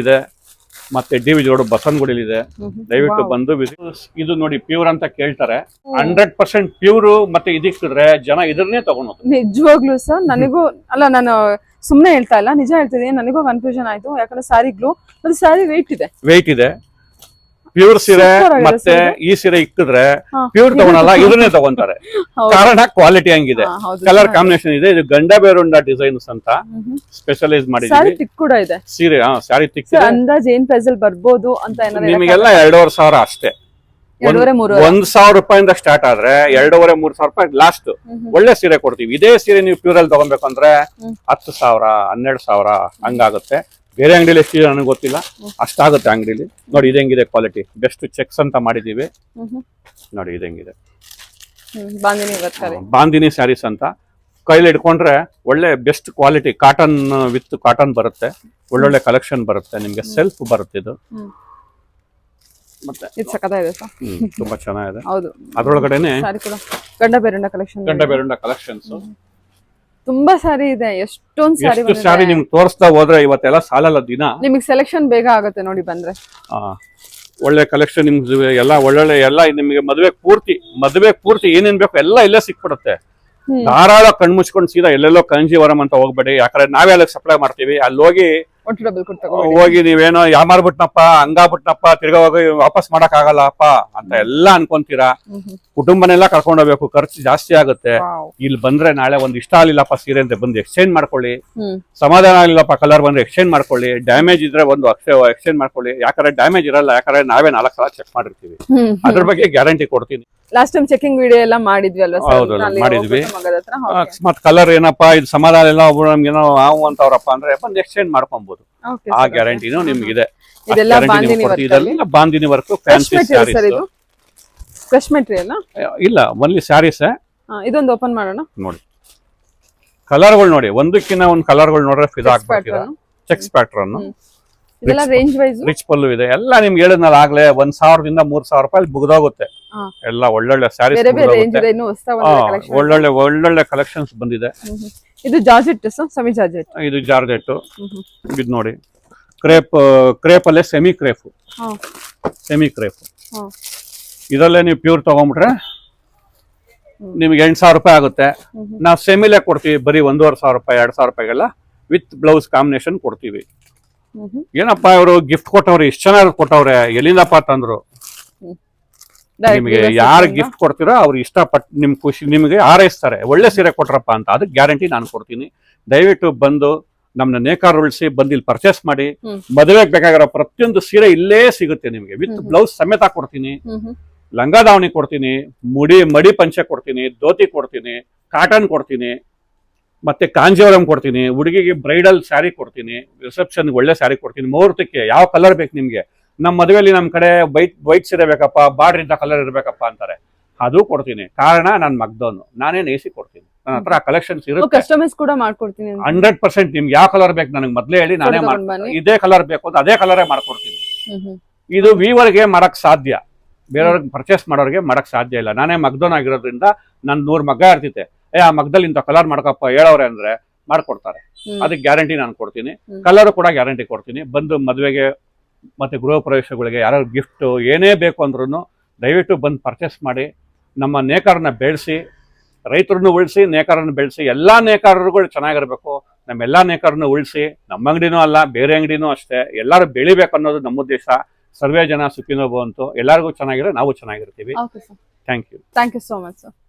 ಇದೆ, ಮತ್ತೆ DVG ರೋಡ್ ಬಸವನಗುಡಿಲಿ ಇದೆ. ದಯವಿಟ್ಟು ಬಂದು ಇದು ನೋಡಿ ಪ್ಯೂರ್ ಅಂತ ಕೇಳ್ತಾರೆ. 100% ಪ್ಯೂರ್ ಮತ್ತೆ ಇದಕ್ಕಿದ್ರೆ ಜನ ಇದನ್ನೇ ತಗೊಂಡು ನಿಜವಾಗ್ಲೂ ಸರ್. ನನಗೂ ಅಲ್ಲ, ನಾನು ಸುಮ್ನೆ ಹೇಳ್ತಾ ಇಲ್ಲ, ನಿಜ ಹೇಳ್ತಿದ್ದೀನಿ. ನನಗೂ ಕನ್ಫ್ಯೂಷನ್ ಆಯ್ತು, ಯಾಕಂದ್ರೆ ಸ್ಯಾರಿಗಳು ಮತ್ತೆ ಸ್ಯಾರಿ ವೆಯ್ಟ್ ಇದೆ. ಪ್ಯೂರ್ ಸೀರೆ ಮತ್ತೆ ಈ ಸೀರೆ ಇಕ್ಕಿದ್ರೆ ಪ್ಯೂರ್ ತಗೊಳಲ್ಲ, ಇದನ್ನೇ ತಗೊಂತಾರೆ. ಕಾರಣ ಕ್ವಾಲಿಟಿ ಹಂಗಿದೆ, ಕಲರ್ ಕಾಂಬಿನೇಷನ್ ಇದೆ. ಇದು ಗಂಡ ಬೇರುಂಡ ಡಿಸೈನ್ಸ್ ಅಂತ ಸ್ಪೆಷಲೈಸ್ ಮಾಡಿದೀವಿ. ಕೂಡ ಇದೆ ಸೀರೆ. ಸ್ಯಾರಿ ತಿಕ್ ಅಂದಾಜ್ ಏನ್ ಪ್ರೈಸ್ ಅಲ್ಲಿ ಬರ್ಬೋದು ಅಂತ ನಿಮಗೆಲ್ಲ 2,500 ಅಷ್ಟೇ. 1,000 ರೂಪಾಯಿಂದ ಸ್ಟಾರ್ಟ್ ಆದ್ರೆ 2,500-3,000 ರೂಪಾಯಿ ಲಾಸ್ಟ್. ಒಳ್ಳೆ ಸೀರೆ ಕೊಡ್ತೀವಿ. ಇದೇ ಸೀರೆ ನೀವು ಪ್ಯೂರ್ ಅಲ್ಲಿ ತಗೊಬೇಕು ಅಂದ್ರೆ 10,000 12,000 ಹಂಗಾಗುತ್ತೆ. ಬೇರೆ ಅಂಗಡಿಲಿ ಎಷ್ಟಿದೆ ನನಗೆ ಗೊತ್ತಿಲ್ಲ, ಅಷ್ಟಾಗುತ್ತೆ ಅಂಗಡಿಲಿ. ನೋಡಿ ಇದು ಹೆಂಗಿದೆ ಕ್ವಾಲಿಟಿ, ಬೆಸ್ಟ್ ಚೆಕ್ಸ್ ಅಂತ ಮಾಡಿದೀವಿ. ನೋಡಿ ಇದು ಹೆಂಗಿದೆ, ಬಾಂದಿನಿ ಸ್ಯಾರೀಸ್ ಅಂತ. ಕೈಲಿ ಇಟ್ಕೊಂಡ್ರೆ ಒಳ್ಳೆ best quality cotton with cotton ಬರುತ್ತೆ. ಒಳ್ಳೊಳ್ಳೆ ಕಲೆಕ್ಷನ್ ಬರುತ್ತೆ ನಿಮ್ಗೆ, ಸೆಲ್ಫ್ ಬರುತ್ತೆ ಇದು. ಮತ್ತೆ ತುಂಬಾ ಚೆನ್ನಾಗಿದೆ. ಅದ್ರೊಳಗಡೆನೆ ಗಂಡ ಬೇರುಂಡ ಕಲೆಕ್ಷನ್ಸ್ ತುಂಬಾ ಸಾರಿ ಇದೆ. ಎಷ್ಟೊಂದು ಸಾರಿ ನಿಮ್ಗೆ ತೋರಿಸ್ತಾ ಹೋದ್ರೆ ಇವತ್ತೆಲ್ಲ ಸಾಲಲ್ಲ ದಿನ. ನಿಮಗೆ ಸೆಲೆಕ್ಷನ್ ಬೇಗ ಆಗುತ್ತೆ ನೋಡಿ ಬಂದ್ರೆ. ಒಳ್ಳೆ ಕಲೆಕ್ಷನ್ ನಿಮ್ಗೆ ಎಲ್ಲ ಒಳ್ಳೊಳ್ಳೆ ಎಲ್ಲ ನಿಮಗೆ ಮದುವೆ ಪೂರ್ತಿ ಏನೇನ್ ಬೇಕು ಎಲ್ಲ ಇಲ್ಲೇ ಸಿಕ್ಬಿಡುತ್ತೆ. ಧಾರಾಳ ಕಣ್ಮುಚ್ಕೊಂಡು ಸೀದಾ ಎಲ್ಲೆಲ್ಲೋ ಕಾಂಜೀವರಂ ಅಂತ ಹೋಗ್ಬೇಡಿ, ಯಾಕಂದ್ರೆ ನಾವೇ ಅಲ್ಲಿ ಸಪ್ಲೈ ಮಾಡ್ತೀವಿ. ಅಲ್ಲಿ ಹೋಗಿ ನೀವೇನೋ ಯಾಮಾರ್ಬಿಟ್ನಪ್ಪ ಹಂಗಾಬಿಟ್ನಪ್ಪ ತಿರ್ಗಾ ಹೋಗಿ ವಾಪಸ್ ಮಾಡಕ್ ಆಗಲ್ಲಪ್ಪ ಅಂತ ಎಲ್ಲ ಅನ್ಕೊಂತೀರಾ. ಕುಟುಂಬನೆಲ್ಲ ಕರ್ಕೊಂಡು ಹೋಗ್ಬೇಕು, ಖರ್ಚು ಜಾಸ್ತಿ ಆಗುತ್ತೆ. ಇಲ್ಲಿ ಬಂದ್ರೆ ನಾಳೆ ಒಂದ್ ಇಷ್ಟ ಆಗ್ಲಿಲ್ಲಪ್ಪ ಸೀರೆ ಅಂತ ಬಂದು ಎಕ್ಸ್ಚೇಂಜ್ ಮಾಡ್ಕೊಳ್ಳಿ. ಸಮಾಧಾನ ಆಗ್ಲಿಲ್ಲಪ್ಪ ಕಲರ್ ಬಂದ್ರೆ ಎಕ್ಸ್ಚೇಂಜ್ ಮಾಡ್ಕೊಳ್ಳಿ. ಡ್ಯಾಮೇಜ್ ಇದ್ರೆ ಒಂದು ಎಕ್ಸ್ಚೇಂಜ್ ಮಾಡ್ಕೊಳ್ಳಿ. ಯಾಕಂದ್ರೆ ಡ್ಯಾಮೇಜ್ ಇರಲ್ಲ, ಯಾಕಂದ್ರೆ ನಾವೇ 4 ಸಲ ಚೆಕ್ ಮಾಡಿರ್ತೀವಿ. ಅದ್ರ ಬಗ್ಗೆ ಗ್ಯಾರಂಟಿ ಕೊಡ್ತೀನಿ. ಲಾಸ್ಟ್ ಟೈಮ್ ಚೆಕಿಂಗ್ ವಿಡಿಯೋ ಎಲ್ಲ ಮಾಡಿದ್ವಿ ಅಲ್ವಾ? ಹೌದು ಮಾಡಿದ್ವಿ. ಅಕಸ್ಮಾತ್ ಕಲರ್ ಏನಪ್ಪಾ ಇದು ಸಮಾಧಾನ ಎಲ್ಲ ಒಬ್ರು ನಮ್ಗೇನೋ ಹಾವು ಅಂತವ್ರಪ್ಪ ಅಂದ್ರೆ ಬಂದು ಎಕ್ಸ್ಚೇಂಜ್ ಮಾಡ್ಕೊಬಹುದು. ಆ ಗ್ಯಾರಂಟಿನೂ ನಿಮ್ಗಿದೆ. Bandhani work, fancy saris. Fresh material ಇಲ್ಲ, ಓನ್ಲಿ ಸ್ಯಾರೀಸ್. ಇದೊಂದು ಓಪನ್ ಮಾಡೋಣ. ನೋಡಿ ಕಲರ್ಗಳು ನೋಡಿ, ಒಂದಕ್ಕಿಂತ ಒಂದು ಕಲರ್ಗಳು ನೋಡ್ರೆ ಫಿದಾ ಆಗ್ಬಿಡ್ತೀರಾ. ಚೆಕ್ಸ್ ಪ್ಯಾಟರ್ನ್, ಇದೆಲ್ಲ ರೇಂಜ್ ವೈಸ್ ರಿಚ್ ಪಲ್ಲು ಇದೆ. ಎಲ್ಲ ನಿಮ್ಗೆ ಹೇಳಿದ್ನಲ್ಲ ಆಗ್ಲೇ 1,000ದಿಂದ 3,000 ರೂಪಾಯಿ ಮುಗ್ದೋಗುತ್ತೆ. ಎಲ್ಲ ಒಳ್ಳೊಳ್ಳೆ ಸ್ಯಾರೀಸ್, ಒಳ್ಳೊಳ್ಳೆ ಕಲೆಕ್ಷನ್ಸ್ ಬಂದಿದೆ. ಇದು ಜಾರ್ಜೆಟ್, ಸೆಮಿ ಜಾರ್ಜೆಟ್. ಇದು ಜಾರ್ಜೆಟ್. ಇದು ನೋಡಿ ಕ್ರೇಪ್ ಅಲ್ಲೇ ಸೆಮಿ ಕ್ರೇಪ್. ಇದರಲ್ಲೇ ನೀವು ಪ್ಯೂರ್ ತಗೊಂಡ್ಬಿಟ್ರೆ ನಿಮ್ಗೆ 8,000 ರೂಪಾಯಿ ಆಗುತ್ತೆ. ನಾವು ಸೆಮಿಲೇ ಕೊಡ್ತೀವಿ, ಬರೀ 1,500 ರೂಪಾಯಿ 2,000 ರೂಪಾಯಿಗೆಲ್ಲ ವಿತ್ ಬ್ಲೌಸ್ ಕಾಂಬಿನೇಷನ್ ಕೊಡ್ತೀವಿ. ಏನಪ್ಪಾ ಇವರು ಗಿಫ್ಟ್ ಕೊಟ್ಟವ್ರೆ, ಇಷ್ಟು ಚೆನ್ನಾಗಿ ಕೊಟ್ಟವ್ರೆ, ಎಲ್ಲಿಂದಪ್ಪ ತಂದ್ರು. ನಿಮಗೆ ಯಾರು ಗಿಫ್ಟ್ ಕೊಡ್ತೀರೋ ಅವ್ರು ಇಷ್ಟಪಟ್ಟು ನಿಮ್ ಖುಷಿ ನಿಮಗೆ ಹಾರೈಸ್ತಾರೆ, ಒಳ್ಳೆ ಸೀರೆ ಕೊಟ್ರಪ್ಪ ಅಂತ. ಅದಕ್ಕೆ ಗ್ಯಾರಂಟಿ ನಾನು ಕೊಡ್ತೀನಿ. ದಯವಿಟ್ಟು ಬಂದು ನಮ್ನ ನೇಕಾರ ಉಳಿಸಿ ಬಂದು ಇಲ್ಲಿ ಪರ್ಚೇಸ್ ಮಾಡಿ. ಮದುವೆಗೆ ಬೇಕಾಗಿರೋ ಪ್ರತಿಯೊಂದು ಸೀರೆ ಇಲ್ಲೇ ಸಿಗುತ್ತೆ ನಿಮಗೆ, ವಿತ್ ಬ್ಲೌಸ್ ಸಮೇತ ಕೊಡ್ತೀನಿ. ಲಂಗ ದಾವಣಿ ಕೊಡ್ತೀನಿ, ಮಡಿ ಪಂಚೆ ಕೊಡ್ತೀನಿ, ಧೋತಿ ಕೊಡ್ತೀನಿ, ಕಾಟನ್ ಕೊಡ್ತೀನಿ, ಮತ್ತೆ ಕಾಂಜೀವರಂ ಕೊಡ್ತೀನಿ. ಹುಡುಗಿಗೆ ಬ್ರೈಡಲ್ ಸ್ಯಾರಿ ಕೊಡ್ತೀನಿ, ರಿಸೆಪ್ಷನ್ ಒಳ್ಳೆ ಸ್ಯಾರಿ ಕೊಡ್ತೀನಿ. ಮುಹೂರ್ತಕ್ಕೆ ಯಾವ ಕಲರ್ ಬೇಕು ನಿಮ್ಗೆ. ನಮ್ಮ ಮದುವೆಯಲ್ಲಿ ನಮ್ ಕಡೆ ವೈಟ್ ಸೀರೆ ಬೇಕಪ್ಪ, ಬಾರ್ಡರ್ ಇಂತ ಕಲರ್ ಇರ್ಬೇಕಪ್ಪ ಅಂತಾರೆ, ಅದು ಕೊಡ್ತೀನಿ. ಕಾರಣ ನಾನ್ ಮಗ್ದವನು, ನಾನೇ ನೇಸಿ ಕೊಡ್ತೀನಿ. ನನ್ನ ಹತ್ರ ಕಲೆಕ್ಷನ್ಸ್ ಇರುತ್ತೆ. ಕಸ್ಟಮೈಸ್ ಕೂಡ ಮಾಡ್ಕೊಡ್ತೀನಿ. 100% ನಿಮ್ಗೆ ಯಾವ ಕಲರ್ ಬೇಕು ನನಗೆ ಮೊದ್ಲೇ ಹೇಳಿ, ನಾನೇ ಇದೇ ಕಲರ್ ಬೇಕು ಅಂತ ಅದೇ ಕಲರೇ ಮಾಡ್ಕೊಡ್ತೀನಿ. ಇದು ವೀವರ್ಗೆ ಮಾಡಕ್ ಸಾಧ್ಯ, ಬೇರೆಯವ್ರಿಗೆ ಪರ್ಚೇಸ್ ಮಾಡೋರಿಗೆ ಮಾಡಕ್ ಸಾಧ್ಯ ಇಲ್ಲ. ನಾನೇ ಮಗ್ದವನಾಗಿರೋದ್ರಿಂದ ನನ್ 100 ಮಗ್ಗ ಇರ್ತಿತ್ತೆ. ಆ ಮಗ್ದಲ್ಲಿ ಇಂಥ ಕಲರ್ ಮಾಡ್ಕಪ್ಪ ಹೇಳವ್ರೆ ಅಂದ್ರೆ ಮಾಡ್ಕೊಡ್ತಾರೆ. ಹ್ಮ್. ಅದಕ್ಕೆ ಗ್ಯಾರಂಟಿ ನಾನು ಕೊಡ್ತೀನಿ. ಹ್ಮ್. ಕಲರ್ ಕೂಡ ಗ್ಯಾರಂಟಿ ಕೊಡ್ತೀನಿ. ಬಂದು ಮದುವೆಗೆ ಮತ್ತೆ ಗೃಹ ಪ್ರವೇಶಗಳಿಗೆ ಯಾರು ಗಿಫ್ಟ್ ಏನೇ ಬೇಕು ಅಂದ್ರೂ ದಯವಿಟ್ಟು ಬಂದು ಪರ್ಚೇಸ್ ಮಾಡಿ. ನಮ್ಮ ನೇಕಾರನ್ನ ಬೆಳೆಸಿ, ರೈತರನ್ನು ಉಳಿಸಿ, ನೇಕಾರನ್ನು ಬೆಳೆಸಿ. ಎಲ್ಲಾ ನೇಕಾರರುಗಳು ಚೆನ್ನಾಗಿರ್ಬೇಕು. ನಮ್ಮೆಲ್ಲಾ ನೇಕಾರನ್ನು ಉಳಿಸಿ, ನಮ್ಮ ಅಂಗಡಿನೂ ಅಲ್ಲ ಬೇರೆ ಅಂಗಡಿನೂ ಅಷ್ಟೇ, ಎಲ್ಲರೂ ಬೆಳಿಬೇಕು ಅನ್ನೋದು ನಮ್ಮ ಉದ್ದೇಶ. ಸರ್ವೇ ಜನ ಸುಖಿನೋ ಭವಂತು. ಎಲ್ಲರಿಗೂ ಚೆನ್ನಾಗಿರೋ ನಾವು ಚೆನ್ನಾಗಿರ್ತೀವಿ. Okay sir, thank you. Thank you so much sir.